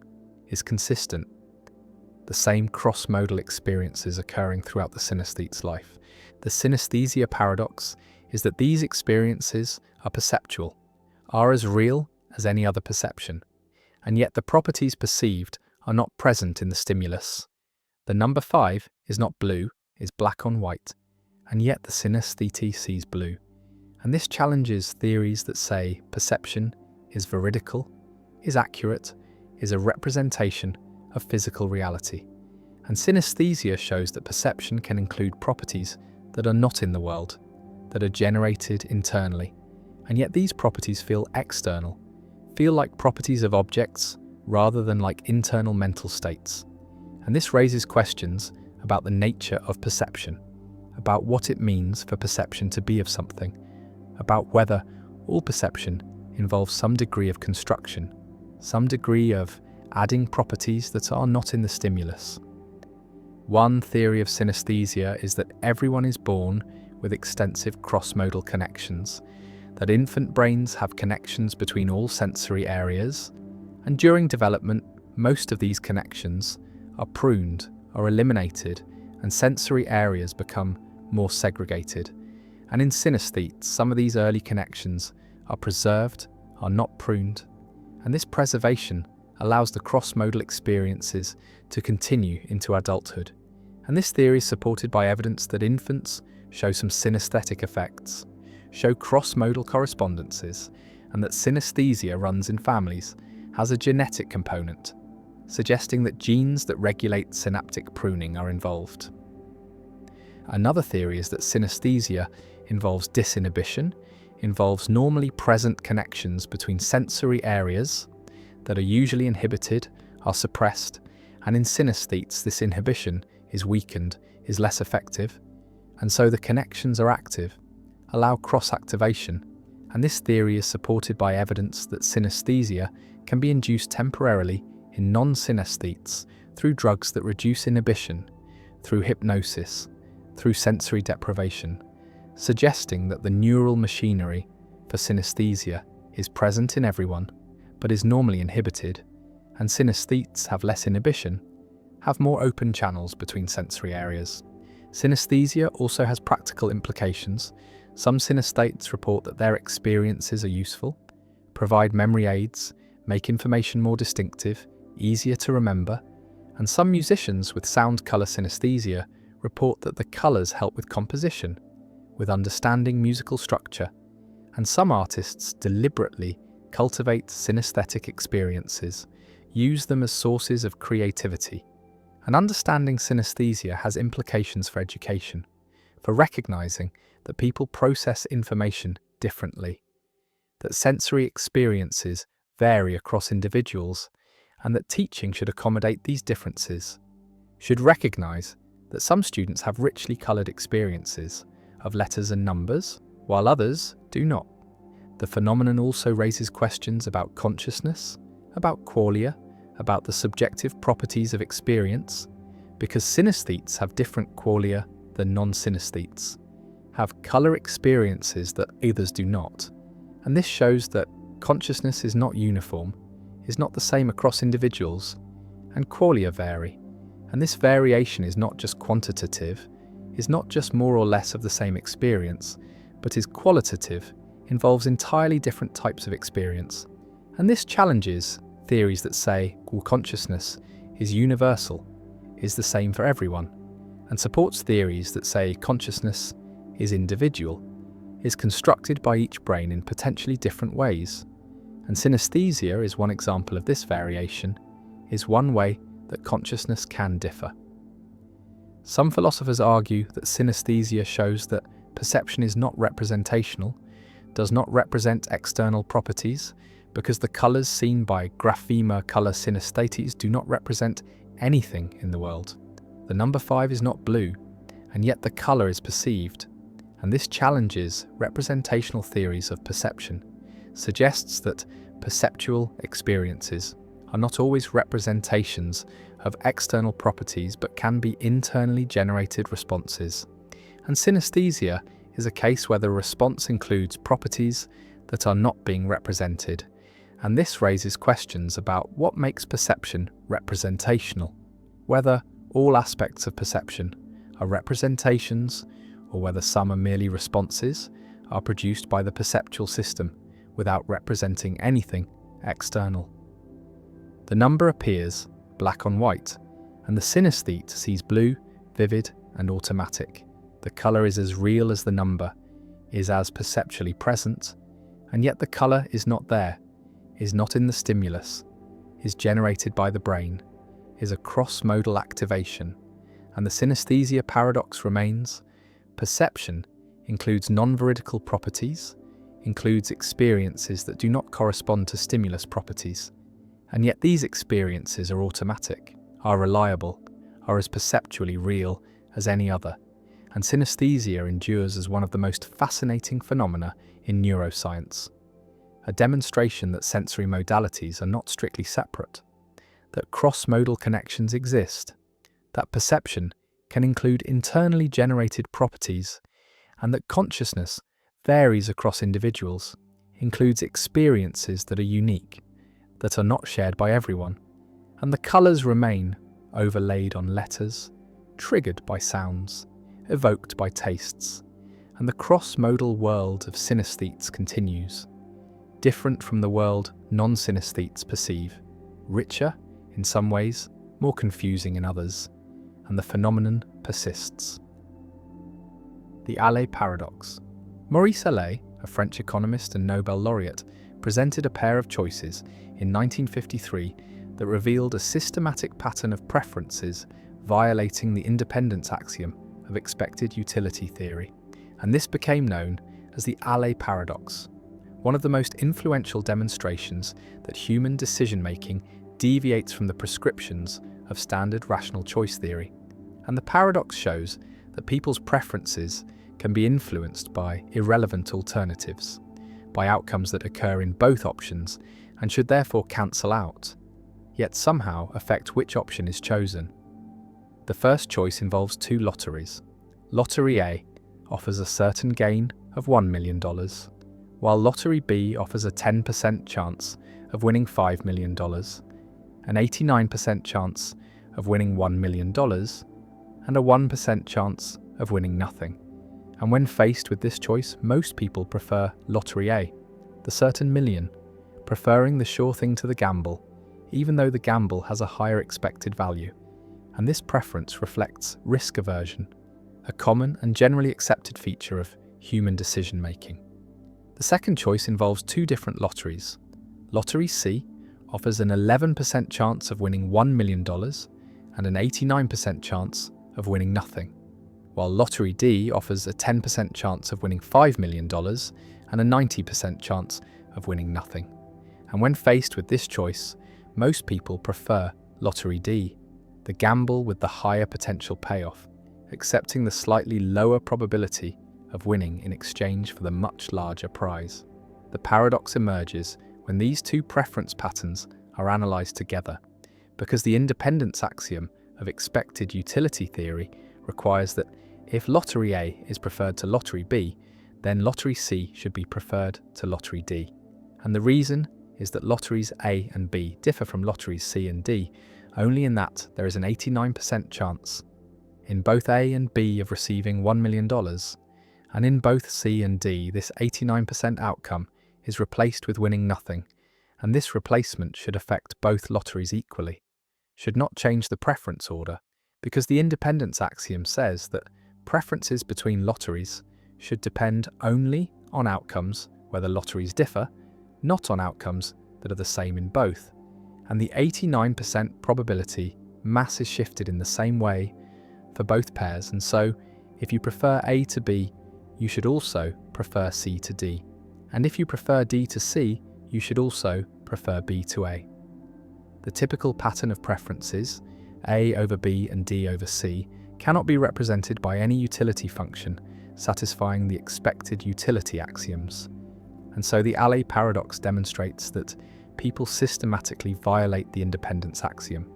is consistent. The same cross-modal experiences occurring throughout the synesthete's life. The synesthesia paradox is that these experiences are perceptual, are as real as any other perception, and yet the properties perceived are not present in the stimulus. The number 5 is not blue, is black on white, and yet the synesthete sees blue. And this challenges theories that say perception is veridical, is accurate, is a representation of physical reality. And synesthesia shows that perception can include properties that are not in the world, that are generated internally, and yet these properties feel external, feel like properties of objects rather than like internal mental states. And this raises questions about the nature of perception, about what it means for perception to be of something, about whether all perception involves some degree of construction, some degree of adding properties that are not in the stimulus. One theory of synesthesia is that everyone is born with extensive cross-modal connections, that infant brains have connections between all sensory areas, and during development, most of these connections are pruned or eliminated, and sensory areas become more segregated. And in synesthetes, some of these early connections are preserved, are not pruned, and this preservation allows the cross-modal experiences to continue into adulthood. And this theory is supported by evidence that infants show some synesthetic effects, show cross-modal correspondences, and that synesthesia runs in families, has a genetic component, suggesting that genes that regulate synaptic pruning are involved. Another theory is that synesthesia involves disinhibition, involves normally present connections between sensory areas that are usually inhibited, are suppressed, and in synesthetes this inhibition is weakened, is less effective, and so the connections are active, allow cross-activation, and this theory is supported by evidence that synesthesia can be induced temporarily in non-synesthetes through drugs that reduce inhibition, through hypnosis, through sensory deprivation, suggesting that the neural machinery for synesthesia is present in everyone, but is normally inhibited, and synesthetes have less inhibition, have more open channels between sensory areas. Synesthesia also has practical implications. Some synesthetes report that their experiences are useful, provide memory aids, make information more distinctive, easier to remember, and some musicians with sound-colour synesthesia report that the colours help with composition, with understanding musical structure, and some artists deliberately cultivate synesthetic experiences, use them as sources of creativity. And understanding synesthesia has implications for education, for recognizing that people process information differently, that sensory experiences vary across individuals, and that teaching should accommodate these differences, should recognize that some students have richly colored experiences of letters and numbers, while others do not. The phenomenon also raises questions about consciousness, about qualia, about the subjective properties of experience, because synesthetes have different qualia than non-synesthetes, have color experiences that others do not. And this shows that consciousness is not uniform, is not the same across individuals, and qualia vary. And this variation is not just quantitative, is not just more or less of the same experience, but is qualitative, involves entirely different types of experience. And this challenges theories that say all consciousness is universal, is the same for everyone, and supports theories that say consciousness is individual, is constructed by each brain in potentially different ways. And synesthesia is one example of this variation, is one way that consciousness can differ. Some philosophers argue that synesthesia shows that perception is not representational, does not represent external properties, because the colours seen by graphema color synesthetes do not represent anything in the world. The number 5 is not blue, and yet the colour is perceived, and this challenges representational theories of perception, suggests that perceptual experiences are not always representations of external properties but can be internally generated responses. And synesthesia is a case where the response includes properties that are not being represented, and this raises questions about what makes perception representational, whether all aspects of perception are representations or whether some are merely responses are produced by the perceptual system without representing anything external. The number appears black on white, and the synesthete sees blue, vivid, and automatic. The colour is as real as the number, is as perceptually present, and yet the colour is not there, is not in the stimulus, is generated by the brain, is a cross-modal activation, and the synesthesia paradox remains. Perception includes non-veridical properties, includes experiences that do not correspond to stimulus properties, and yet these experiences are automatic, are reliable, are as perceptually real as any other, and synesthesia endures as one of the most fascinating phenomena in neuroscience, a demonstration that sensory modalities are not strictly separate, that cross-modal connections exist, that perception can include internally generated properties, and that consciousness varies across individuals, includes experiences that are unique, that are not shared by everyone, and the colours remain overlaid on letters, triggered by sounds, evoked by tastes, and the cross-modal world of synesthetes continues, different from the world non-synesthetes perceive, richer in some ways, more confusing in others, and the phenomenon persists. The Allais paradox. Maurice Allais, a French economist and Nobel laureate, presented a pair of choices in 1953 that revealed a systematic pattern of preferences violating the independence axiom of expected utility theory, and this became known as the Allais paradox, one of the most influential demonstrations that human decision-making deviates from the prescriptions of standard rational choice theory. And the paradox shows that people's preferences can be influenced by irrelevant alternatives, by outcomes that occur in both options and should therefore cancel out, yet somehow affect which option is chosen. The first choice involves two lotteries. Lottery A offers a certain gain of $1 million, while Lottery B offers a 10% chance of winning $5 million, an 89% chance of winning $1 million, and a 1% chance of winning nothing. And when faced with this choice, most people prefer Lottery A, the certain million, preferring the sure thing to the gamble, even though the gamble has a higher expected value. And this preference reflects risk aversion, a common and generally accepted feature of human decision-making. The second choice involves two different lotteries. Lottery C offers an 11% chance of winning $1 million and an 89% chance of winning nothing, while Lottery D offers a 10% chance of winning $5 million and a 90% chance of winning nothing. And when faced with this choice, most people prefer Lottery D, the gamble with the higher potential payoff, accepting the slightly lower probability of winning in exchange for the much larger prize. The paradox emerges when these two preference patterns are analysed together, because the independence axiom of expected utility theory requires that if Lottery A is preferred to Lottery B, then Lottery C should be preferred to Lottery D. And the reason is that lotteries A and B differ from lotteries C and D only in that there is an 89% chance in both A and B of receiving $1 million, and in both C and D this 89% outcome is replaced with winning nothing, and this replacement should affect both lotteries equally, should not change the preference order, because the independence axiom says that preferences between lotteries should depend only on outcomes where the lotteries differ, not on outcomes that are the same in both. And the 89% probability mass is shifted in the same way for both pairs, and so if you prefer A to B, you should also prefer C to D. And if you prefer D to C, you should also prefer B to A. The typical pattern of preferences, A over B and D over C, cannot be represented by any utility function satisfying the expected utility axioms. And so the Allais paradox demonstrates that people systematically violate the independence axiom,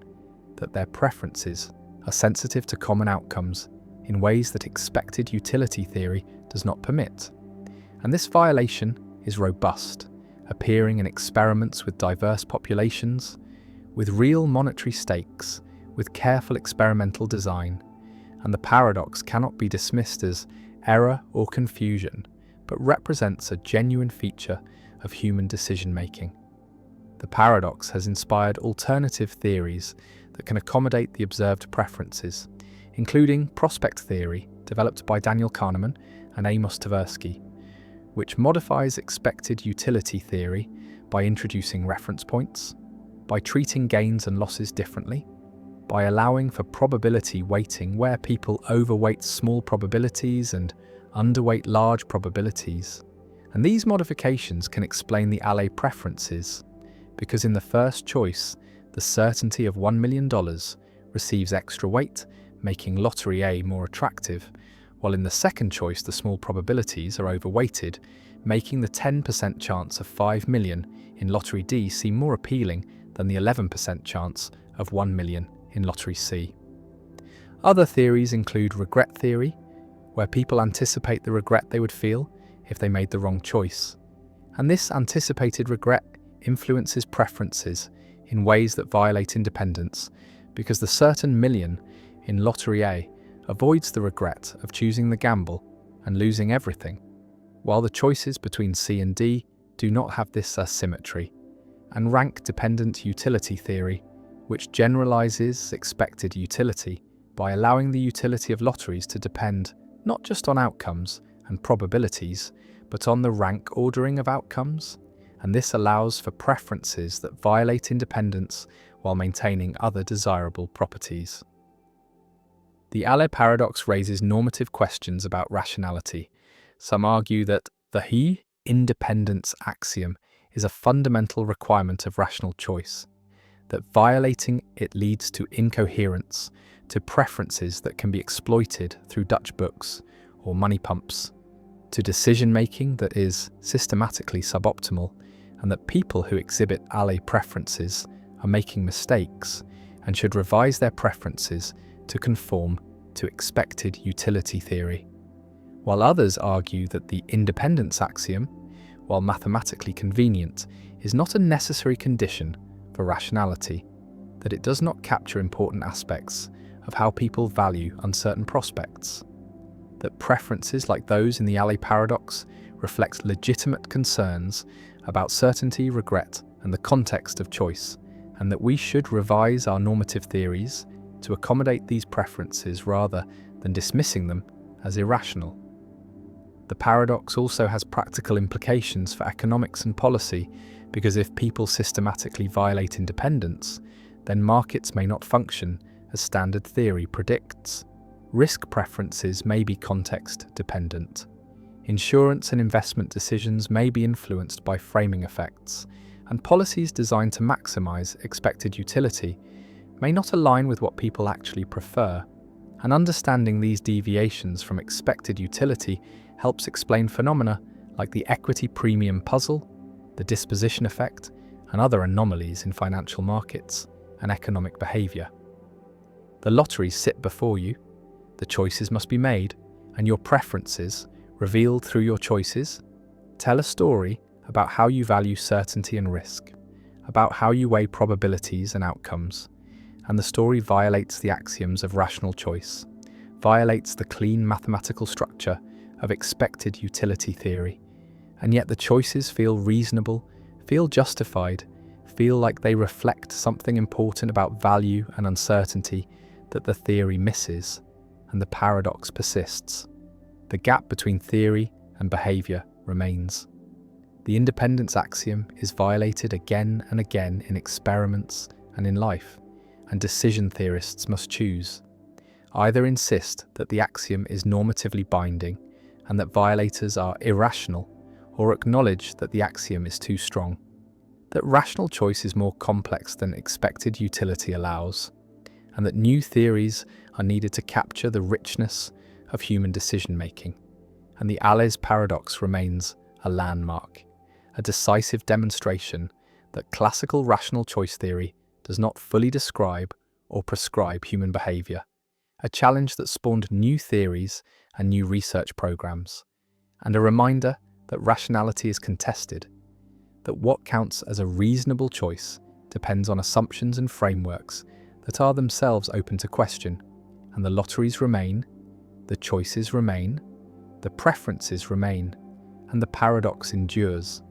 that their preferences are sensitive to common outcomes in ways that expected utility theory does not permit. And this violation is robust, appearing in experiments with diverse populations, with real monetary stakes, with careful experimental design, and the paradox cannot be dismissed as error or confusion, but represents a genuine feature of human decision-making. The paradox has inspired alternative theories that can accommodate the observed preferences, including prospect theory, developed by Daniel Kahneman and Amos Tversky, which modifies expected utility theory by introducing reference points, by treating gains and losses differently, by allowing for probability weighting where people overweight small probabilities and underweight large probabilities. And these modifications can explain the Allais preferences, because in the first choice, the certainty of $1 million receives extra weight, making Lottery A more attractive, while in the second choice the small probabilities are overweighted, making the 10% chance of $5 million in Lottery D seem more appealing than the 11% chance of $1 million in Lottery C. Other theories include regret theory, where people anticipate the regret they would feel if they made the wrong choice. And this anticipated regret influences preferences in ways that violate independence, because the certain million in Lottery A avoids the regret of choosing the gamble and losing everything, while the choices between C and D do not have this asymmetry. And rank-dependent utility theory, which generalizes expected utility by allowing the utility of lotteries to depend not just on outcomes and probabilities, but on the rank ordering of outcomes, and this allows for preferences that violate independence while maintaining other desirable properties. The Allais paradox raises normative questions about rationality. Some argue that the independence axiom is a fundamental requirement of rational choice, that violating it leads to incoherence, to preferences that can be exploited through Dutch books or money pumps, to decision-making that is systematically suboptimal, and that people who exhibit Allais preferences are making mistakes and should revise their preferences to conform to expected utility theory. While others argue that the independence axiom, while mathematically convenient, is not a necessary condition for rationality, that it does not capture important aspects of how people value uncertain prospects, that preferences like those in the Allais paradox reflect legitimate concerns about certainty, regret, and the context of choice, and that we should revise our normative theories to accommodate these preferences rather than dismissing them as irrational. The paradox also has practical implications for economics and policy, because if people systematically violate independence, then markets may not function as standard theory predicts. Risk preferences may be context-dependent. Insurance and investment decisions may be influenced by framing effects, and policies designed to maximize expected utility may not align with what people actually prefer. And understanding these deviations from expected utility helps explain phenomena like the equity premium puzzle, the disposition effect, and other anomalies in financial markets and economic behavior. The lotteries sit before you, the choices must be made, and your preferences, revealed through your choices, tell a story about how you value certainty and risk, about how you weigh probabilities and outcomes, and the story violates the axioms of rational choice, violates the clean mathematical structure of expected utility theory, and yet the choices feel reasonable, feel justified, feel like they reflect something important about value and uncertainty that the theory misses, and the paradox persists. The gap between theory and behavior remains. The independence axiom is violated again and again in experiments and in life, and decision theorists must choose. Either insist that the axiom is normatively binding and that violators are irrational, or acknowledge that the axiom is too strong, that rational choice is more complex than expected utility allows, and that new theories are needed to capture the richness of human decision-making. And the Allais paradox remains a landmark, a decisive demonstration that classical rational choice theory does not fully describe or prescribe human behavior, a challenge that spawned new theories and new research programs, and a reminder that rationality is contested, that what counts as a reasonable choice depends on assumptions and frameworks that are themselves open to question, and the lotteries remain, the choices remain, the preferences remain, and the paradox endures,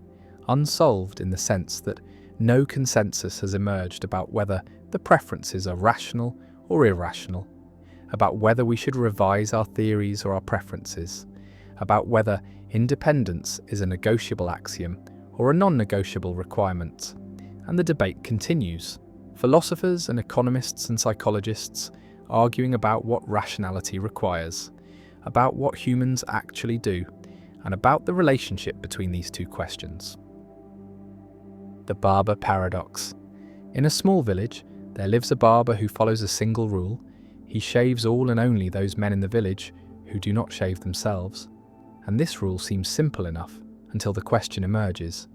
unsolved in the sense that no consensus has emerged about whether the preferences are rational or irrational, about whether we should revise our theories or our preferences, about whether independence is a negotiable axiom or a non-negotiable requirement. And the debate continues. Philosophers and economists and psychologists arguing about what rationality requires, about what humans actually do, and about the relationship between these two questions. The barber paradox. In a small village, there lives a barber who follows a single rule. He shaves all and only those men in the village who do not shave themselves. And this rule seems simple enough until the question emerges.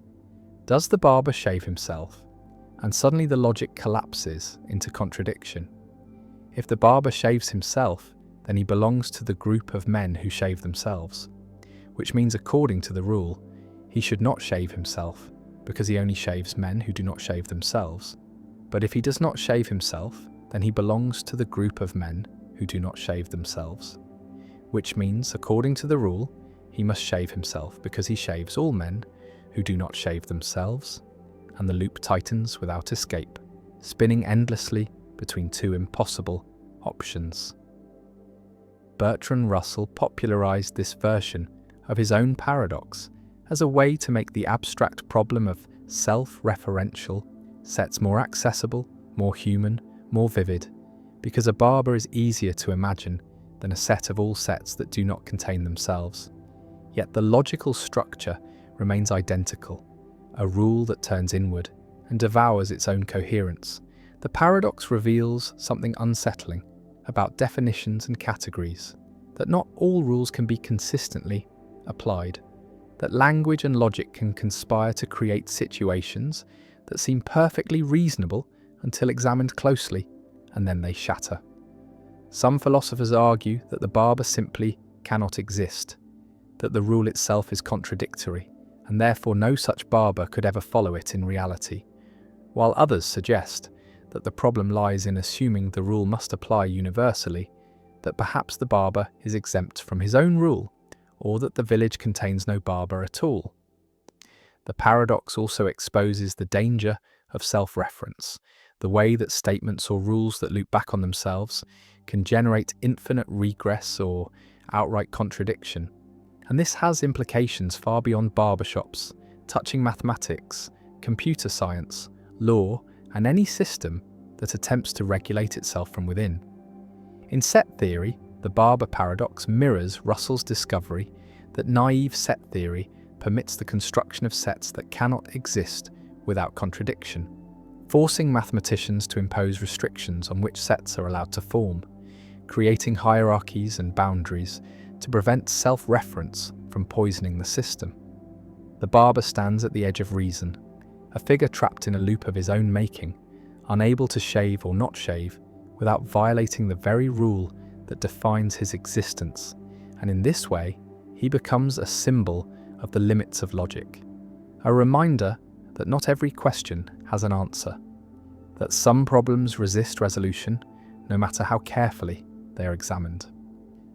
Does the barber shave himself? And suddenly the logic collapses into contradiction. If the barber shaves himself, then he belongs to the group of men who shave themselves, which means according to the rule, he should not shave himself because he only shaves men who do not shave themselves. But if he does not shave himself, then he belongs to the group of men who do not shave themselves, which means according to the rule, he must shave himself because he shaves all men who do not shave themselves, and the loop tightens without escape, spinning endlessly between two impossible options. Bertrand Russell popularized this version of his own paradox as a way to make the abstract problem of self-referential sets more accessible, more human, more vivid, because a barber is easier to imagine than a set of all sets that do not contain themselves. Yet the logical structure remains identical, a rule that turns inward and devours its own coherence. The paradox reveals something unsettling about definitions and categories, that not all rules can be consistently applied, that language and logic can conspire to create situations that seem perfectly reasonable until examined closely, and then they shatter. Some philosophers argue that the barber simply cannot exist, that the rule itself is contradictory, and therefore no such barber could ever follow it in reality, while others suggest that the problem lies in assuming the rule must apply universally, that perhaps the barber is exempt from his own rule, or that the village contains no barber at all. The paradox also exposes the danger of self-reference, the way that statements or rules that loop back on themselves can generate infinite regress or outright contradiction, And this has implications far beyond barbershops, touching mathematics, computer science, law, and any system that attempts to regulate itself from within. In set theory, the Barber paradox mirrors Russell's discovery that naive set theory permits the construction of sets that cannot exist without contradiction, forcing mathematicians to impose restrictions on which sets are allowed to form, creating hierarchies and boundaries to prevent self-reference from poisoning the system. The barber stands at the edge of reason, a figure trapped in a loop of his own making, unable to shave or not shave without violating the very rule that defines his existence, and in this way, he becomes a symbol of the limits of logic, a reminder that not every question has an answer, that some problems resist resolution no matter how carefully they are examined.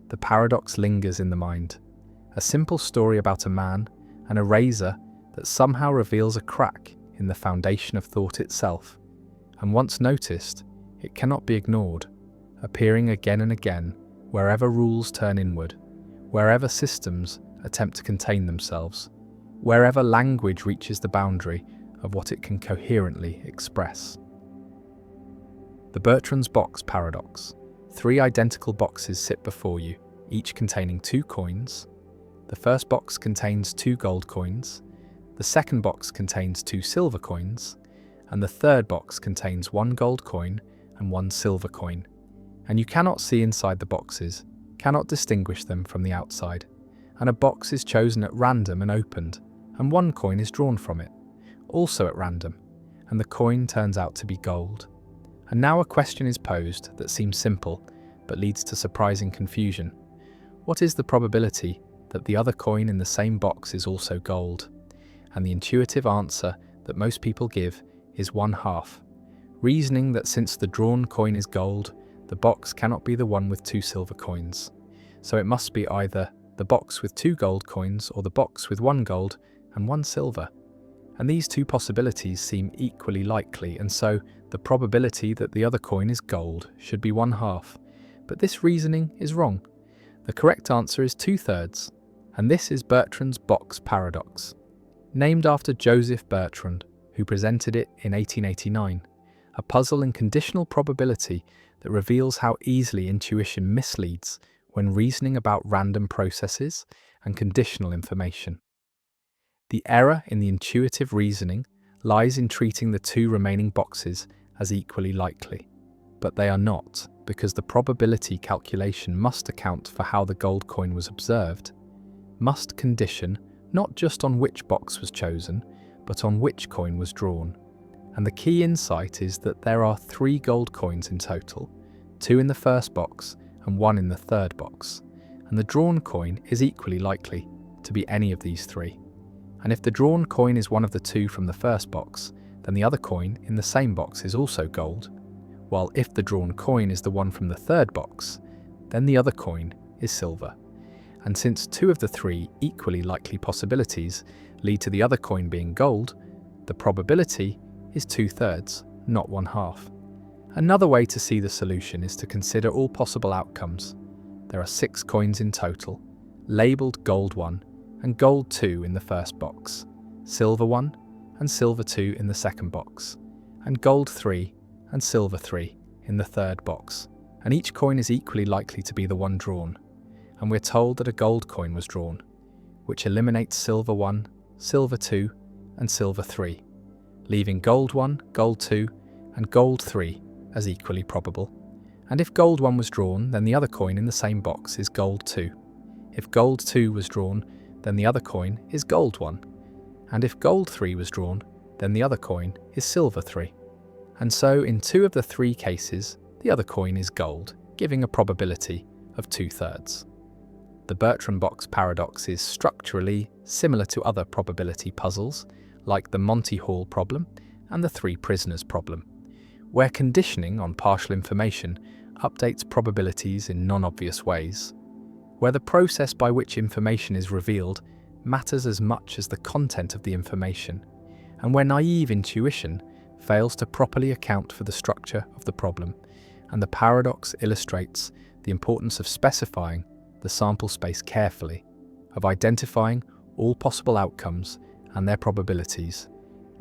The paradox lingers in the mind, a simple story about a man and a razor that somehow reveals a crack in the foundation of thought itself, and once noticed, it cannot be ignored, appearing again and again wherever rules turn inward, wherever systems attempt to contain themselves, wherever language reaches the boundary of what it can coherently express. The Bertrand's box paradox. 3 identical boxes sit before you, each containing 2 coins. The first box contains 2 gold coins, the second box contains 2 silver coins, and the third box contains 1 gold coin and 1 silver coin. And you cannot see inside the boxes, cannot distinguish them from the outside. And a box is chosen at random and opened, and 1 coin is drawn from it, also at random, and the coin turns out to be gold. And now a question is posed that seems simple, but leads to surprising confusion. What is the probability that the other coin in the same box is also gold? And the intuitive answer that most people give is 1/2, reasoning that since the drawn coin is gold, the box cannot be the one with 2 silver coins. So it must be either the box with 2 gold coins or the box with 1 gold and 1 silver. And these 2 possibilities seem equally likely, and so the probability that the other coin is gold should be 1/2. But this reasoning is wrong. The correct answer is 2/3, and this is Bertrand's box paradox, named after Joseph Bertrand, who presented it in 1889, a puzzle in conditional probability that reveals how easily intuition misleads when reasoning about random processes and conditional information. The error in the intuitive reasoning lies in treating the 2 remaining boxes as equally likely, but they are not, because the probability calculation must account for how the gold coin was observed, must condition not just on which box was chosen, but on which coin was drawn. And the key insight is that there are 3 gold coins in total, 2 in the first box and 1 in the third box, and the drawn coin is equally likely to be any of these 3. And if the drawn coin is one of the 2 from the first box, then the other coin in the same box is also gold, while if the drawn coin is the one from the third box, then the other coin is silver. And since 2 of the 3 equally likely possibilities lead to the other coin being gold, the probability is 2/3, not 1/2. Another way to see the solution is to consider all possible outcomes. There are 6 coins in total, labelled gold 1 and gold 2 in the first box, silver 1 and silver 2 in the second box, and gold 3 and silver 3 in the third box, and each coin is equally likely to be the one drawn, and we're told that a gold coin was drawn, which eliminates silver 1, silver 2 and silver 3, leaving gold 1, gold 2 and gold 3 as equally probable. And if gold 1 was drawn, then the other coin in the same box is gold 2. If gold 2 was drawn, then the other coin is gold 1. And if gold 3 was drawn, then the other coin is silver 3. And so in 2 of the 3 cases, the other coin is gold, giving a probability of 2/3. The Bertrand box paradox is structurally similar to other probability puzzles, like the Monty Hall problem and the 3 prisoners problem, where conditioning on partial information updates probabilities in non-obvious ways, where the process by which information is revealed matters as much as the content of the information, and where naive intuition fails to properly account for the structure of the problem, and the paradox illustrates the importance of specifying the sample space carefully, of identifying all possible outcomes and their probabilities,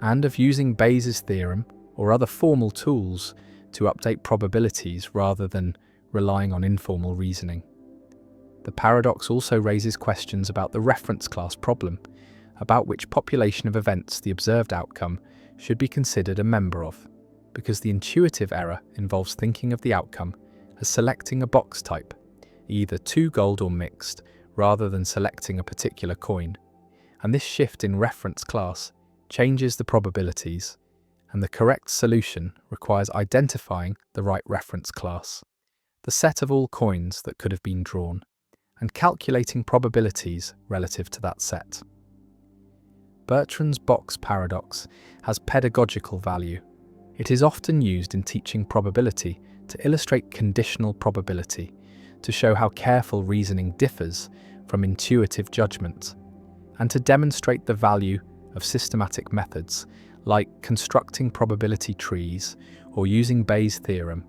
and of using Bayes' theorem or other formal tools to update probabilities rather than relying on informal reasoning. The paradox also raises questions about the reference class problem, about which population of events the observed outcome should be considered a member of, because the intuitive error involves thinking of the outcome as selecting a box type, either 2 gold or mixed, rather than selecting a particular coin. And this shift in reference class changes the probabilities, and the correct solution requires identifying the right reference class, the set of all coins that could have been drawn, and calculating probabilities relative to that set. Bertrand's box paradox has pedagogical value. It is often used in teaching probability to illustrate conditional probability, to show how careful reasoning differs from intuitive judgment, and to demonstrate the value of systematic methods like constructing probability trees or using Bayes' theorem.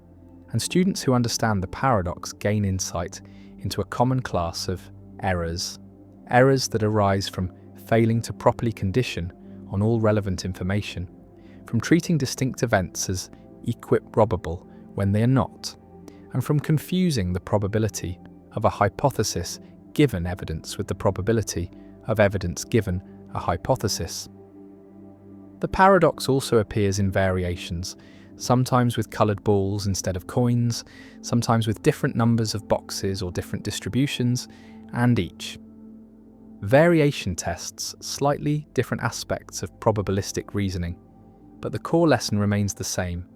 And students who understand the paradox gain insight into a common class of errors that arise from failing to properly condition on all relevant information, from treating distinct events as equiprobable when they are not, and from confusing the probability of a hypothesis given evidence with the probability of evidence given a hypothesis. The paradox also appears in variations, sometimes with coloured balls instead of coins, sometimes with different numbers of boxes or different distributions, and each. Variation tests slightly different aspects of probabilistic reasoning, but the core lesson remains the same,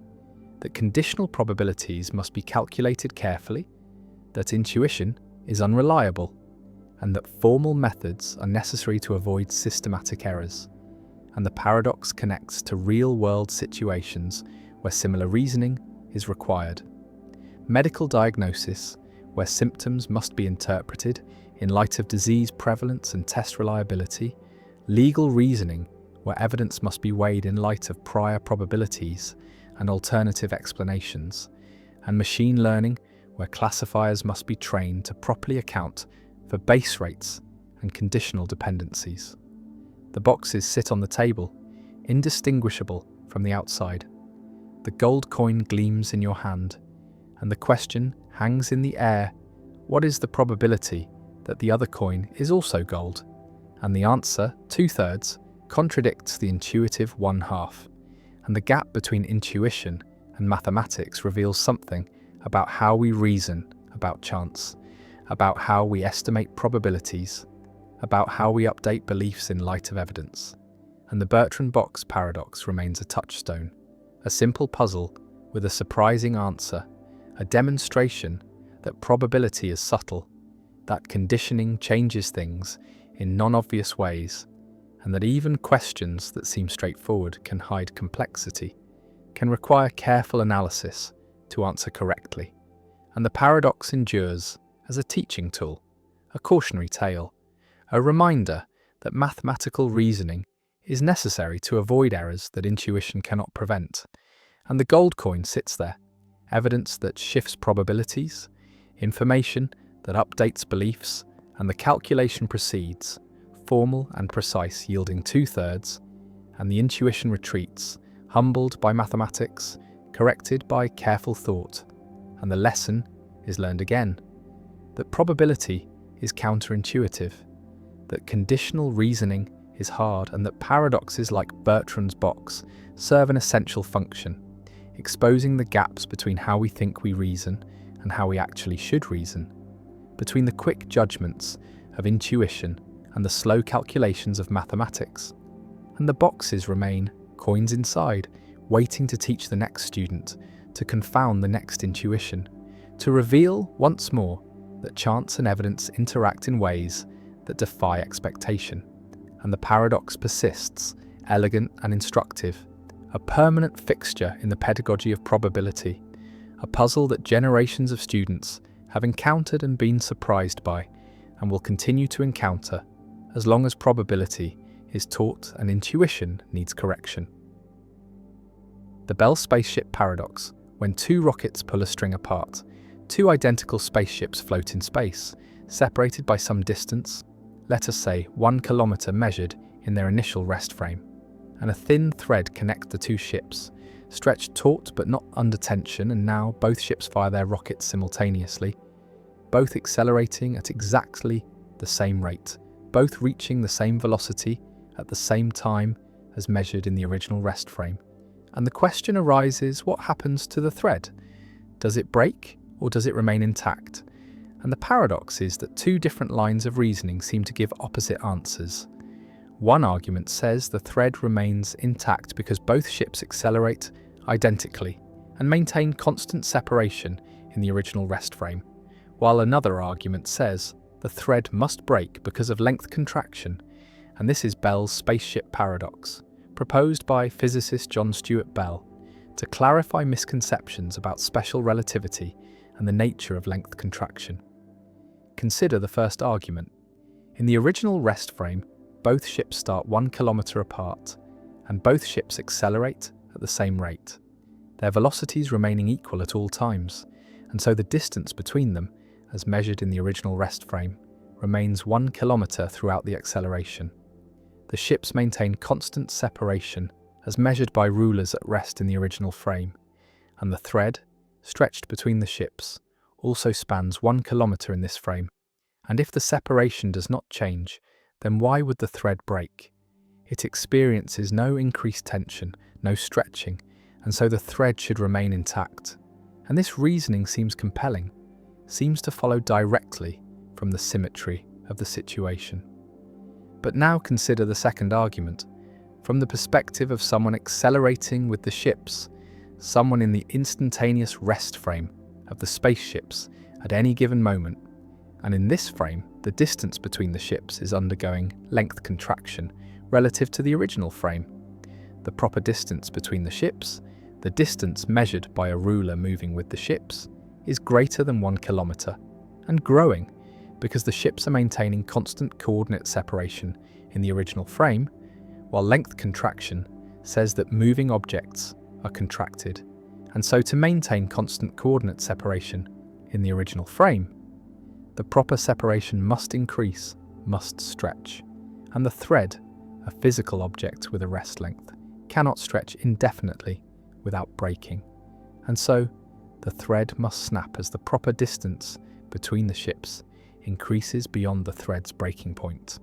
that conditional probabilities must be calculated carefully, that intuition is unreliable, and that formal methods are necessary to avoid systematic errors. And the paradox connects to real-world situations where similar reasoning is required. Medical diagnosis, where symptoms must be interpreted in light of disease prevalence and test reliability. Legal reasoning, where evidence must be weighed in light of prior probabilities and alternative explanations. And machine learning, where classifiers must be trained to properly account for base rates and conditional dependencies. The boxes sit on the table, indistinguishable from the outside. The gold coin gleams in your hand, and the question hangs in the air: what is the probability that the other coin is also gold? And the answer, 2/3, contradicts the intuitive 1/2. And the gap between intuition and mathematics reveals something about how we reason about chance, about how we estimate probabilities, about how we update beliefs in light of evidence. And the Bertrand box paradox remains a touchstone, a simple puzzle with a surprising answer, a demonstration that probability is subtle, that conditioning changes things in non-obvious ways, and that even questions that seem straightforward can hide complexity, can require careful analysis to answer correctly. And the paradox endures as a teaching tool, a cautionary tale, a reminder that mathematical reasoning is necessary to avoid errors that intuition cannot prevent. And the gold coin sits there, evidence that shifts probabilities, information that updates beliefs, and the calculation proceeds, formal and precise, yielding 2/3, and the intuition retreats, humbled by mathematics, corrected by careful thought. And the lesson is learned again, that probability is counterintuitive, that conditional reasoning is hard, and that paradoxes like Bertrand's box serve an essential function, exposing the gaps between how we think we reason and how we actually should reason, between the quick judgments of intuition and the slow calculations of mathematics. And the boxes remain coins inside, waiting to teach the next student, to confound the next intuition, to reveal once more that chance and evidence interact in ways that defy expectation. And the paradox persists, elegant and instructive, a permanent fixture in the pedagogy of probability, a puzzle that generations of students have encountered and been surprised by, and will continue to encounter as long as probability is taught and intuition needs correction. The Bell spaceship paradox: when 2 rockets pull a string apart, 2 identical spaceships float in space, separated by some distance. let us say 1 kilometer measured in their initial rest frame, and a thin thread connects the two ships, stretched taut but not under tension, and now both ships fire their rockets simultaneously, both accelerating at exactly the same rate, both reaching the same velocity at the same time as measured in the original rest frame. And the question arises, what happens to the thread? Does it break or does it remain intact? And the paradox is that two different lines of reasoning seem to give opposite answers. One argument says the thread remains intact because both ships accelerate identically and maintain constant separation in the original rest frame, while another argument says the thread must break because of length contraction, and this is Bell's spaceship paradox, proposed by physicist John Stuart Bell to clarify misconceptions about special relativity and the nature of length contraction. Consider the first argument. In the original rest frame, both ships start 1 kilometer apart, and both ships accelerate at the same rate, their velocities remaining equal at all times, and so the distance between them, as measured in the original rest frame, remains 1 kilometer throughout the acceleration. The ships maintain constant separation, as measured by rulers at rest in the original frame, and the thread, stretched between the ships, also spans 1 kilometer in this frame. And if the separation does not change, then why would the thread break? It experiences no increased tension, no stretching, and so the thread should remain intact. And this reasoning seems compelling, seems to follow directly from the symmetry of the situation. But now consider the second argument. From the perspective of someone accelerating with the ships, someone in the instantaneous rest frame of the spaceships at any given moment, and in this frame, the distance between the ships is undergoing length contraction relative to the original frame. The proper distance between the ships, the distance measured by a ruler moving with the ships, is greater than 1 kilometer, and growing because the ships are maintaining constant coordinate separation in the original frame, while length contraction says that moving objects are contracted. And so to maintain constant coordinate separation in the original frame, the proper separation must increase, must stretch, and the thread, a physical object with a rest length, cannot stretch indefinitely without breaking. And so the thread must snap as the proper distance between the ships increases beyond the thread's breaking point.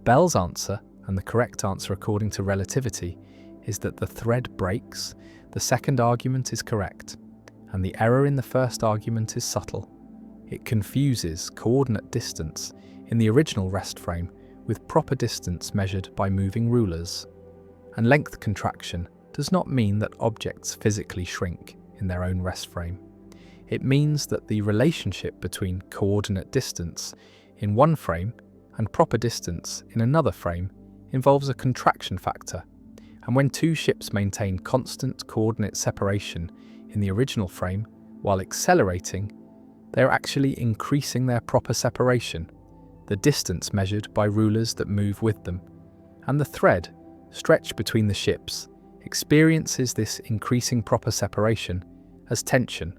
Bell's answer, and the correct answer according to relativity, is that the thread breaks. The second argument is correct, and the error in the first argument is subtle. It confuses coordinate distance in the original rest frame with proper distance measured by moving rulers. And length contraction does not mean that objects physically shrink in their own rest frame. It means that the relationship between coordinate distance in one frame and proper distance in another frame involves a contraction factor. And when two ships maintain constant coordinate separation in the original frame while accelerating, they are actually increasing their proper separation, the distance measured by rulers that move with them. And the thread, stretched between the ships, experiences this increasing proper separation as tension,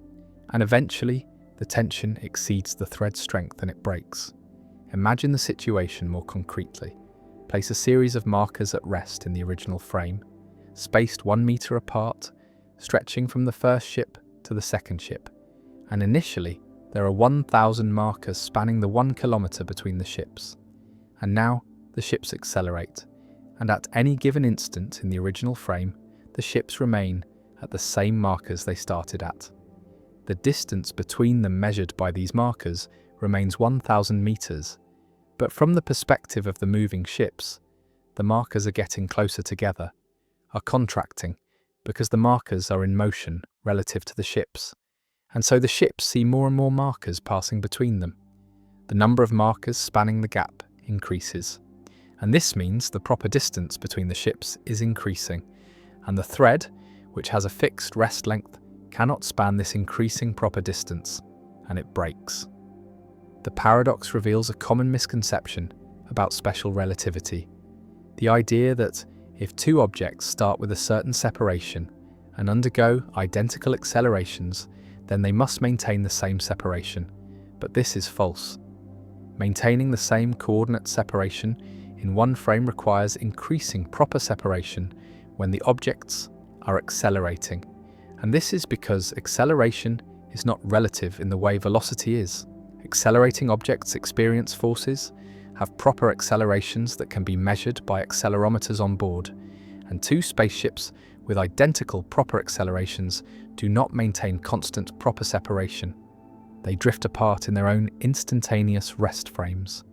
and eventually the tension exceeds the thread's strength and it breaks. Imagine the situation more concretely. Place a series of markers at rest in the original frame, spaced 1 meter apart, stretching from the first ship to the second ship. And initially, there are 1,000 markers spanning the 1 kilometer between the ships. And now, the ships accelerate, and at any given instant in the original frame, the ships remain at the same markers they started at. The distance between them measured by these markers remains 1,000 meters, but from the perspective of the moving ships, the markers are getting closer together, are contracting, because the markers are in motion relative to the ships, and so the ships see more and more markers passing between them. The number of markers spanning the gap increases, and this means the proper distance between the ships is increasing, and the thread, which has a fixed rest length, cannot span this increasing proper distance, and it breaks. The paradox reveals a common misconception about special relativity. The idea that if two objects start with a certain separation and undergo identical accelerations, then they must maintain the same separation. But this is false. Maintaining the same coordinate separation in one frame requires increasing proper separation when the objects are accelerating. And this is because acceleration is not relative in the way velocity is. Accelerating objects experience forces, have proper accelerations that can be measured by accelerometers on board, and two spaceships with identical proper accelerations do not maintain constant proper separation. They drift apart in their own instantaneous rest frames.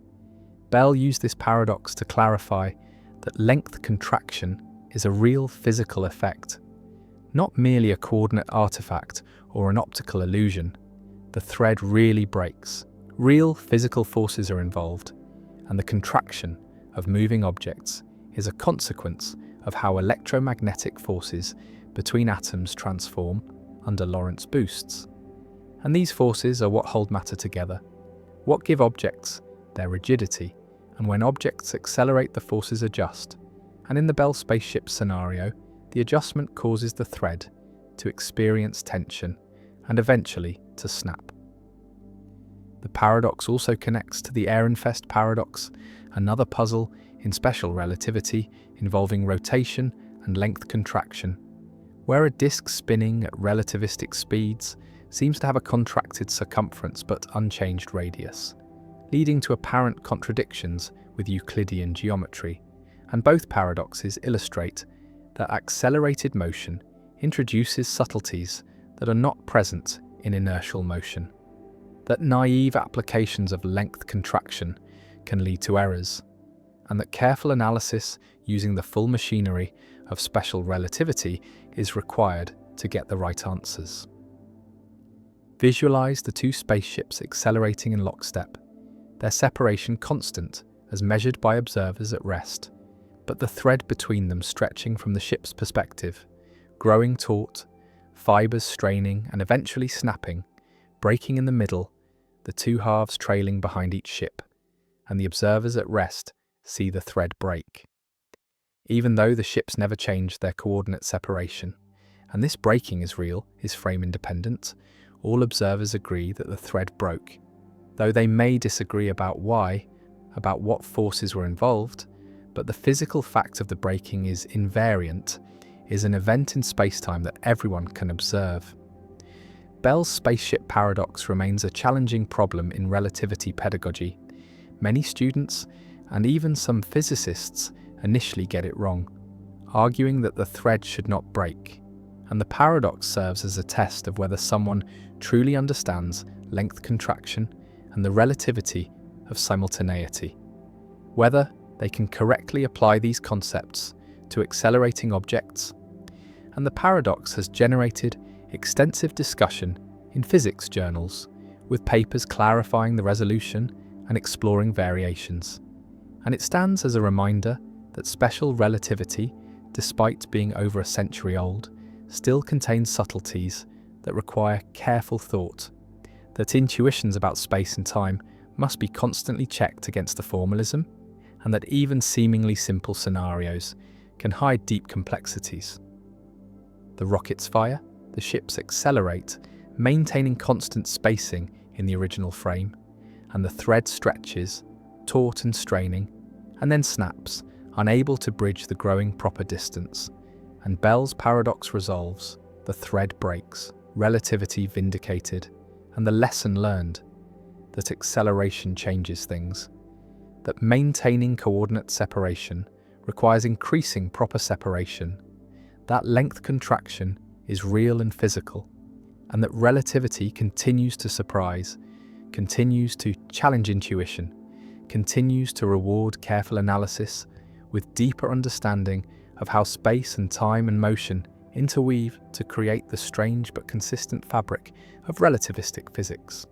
Bell used this paradox to clarify that length contraction is a real physical effect, not merely a coordinate artifact or an optical illusion. The thread really breaks. Real physical forces are involved, and the contraction of moving objects is a consequence of how electromagnetic forces between atoms transform under Lorentz boosts. And these forces are what hold matter together, what give objects their rigidity, and when objects accelerate, the forces adjust. And in the Bell spaceship scenario, the adjustment causes the thread to experience tension and eventually to snap. The paradox also connects to the Ehrenfest paradox, another puzzle in special relativity involving rotation and length contraction, where a disk spinning at relativistic speeds seems to have a contracted circumference but unchanged radius, leading to apparent contradictions with Euclidean geometry. And both paradoxes illustrate that accelerated motion introduces subtleties that are not present in inertial motion, that naive applications of length contraction can lead to errors, and that careful analysis using the full machinery of special relativity is required to get the right answers. Visualize the two spaceships accelerating in lockstep, their separation constant as measured by observers at rest, but the thread between them stretching from the ship's perspective, growing taut, fibers straining and eventually snapping, breaking in the middle, the two halves trailing behind each ship, and the observers at rest see the thread break. Even though the ships never changed their coordinate separation, and this breaking is real, is frame independent, all observers agree that the thread broke. Though they may disagree about why, about what forces were involved, but the physical fact of the breaking is invariant, is an event in spacetime that everyone can observe. Bell's spaceship paradox remains a challenging problem in relativity pedagogy. Many students, and even some physicists, initially get it wrong, arguing that the thread should not break. And the paradox serves as a test of whether someone truly understands length contraction and the relativity of simultaneity, whether they can correctly apply these concepts to accelerating objects. And the paradox has generated extensive discussion in physics journals, with papers clarifying the resolution and exploring variations. And it stands as a reminder that special relativity, despite being over a century old, still contains subtleties that require careful thought, that intuitions about space and time must be constantly checked against the formalism, and that even seemingly simple scenarios can hide deep complexities. The rockets fire, the ships accelerate, maintaining constant spacing in the original frame, and the thread stretches, taut and straining, and then snaps, unable to bridge the growing proper distance. And Bell's paradox resolves, the thread breaks, relativity vindicated, and the lesson learned, that acceleration changes things, that maintaining coordinate separation requires increasing proper separation, that length contraction is real and physical, and that relativity continues to surprise, continues to challenge intuition, continues to reward careful analysis with deeper understanding of how space and time and motion interweave to create the strange but consistent fabric of relativistic physics.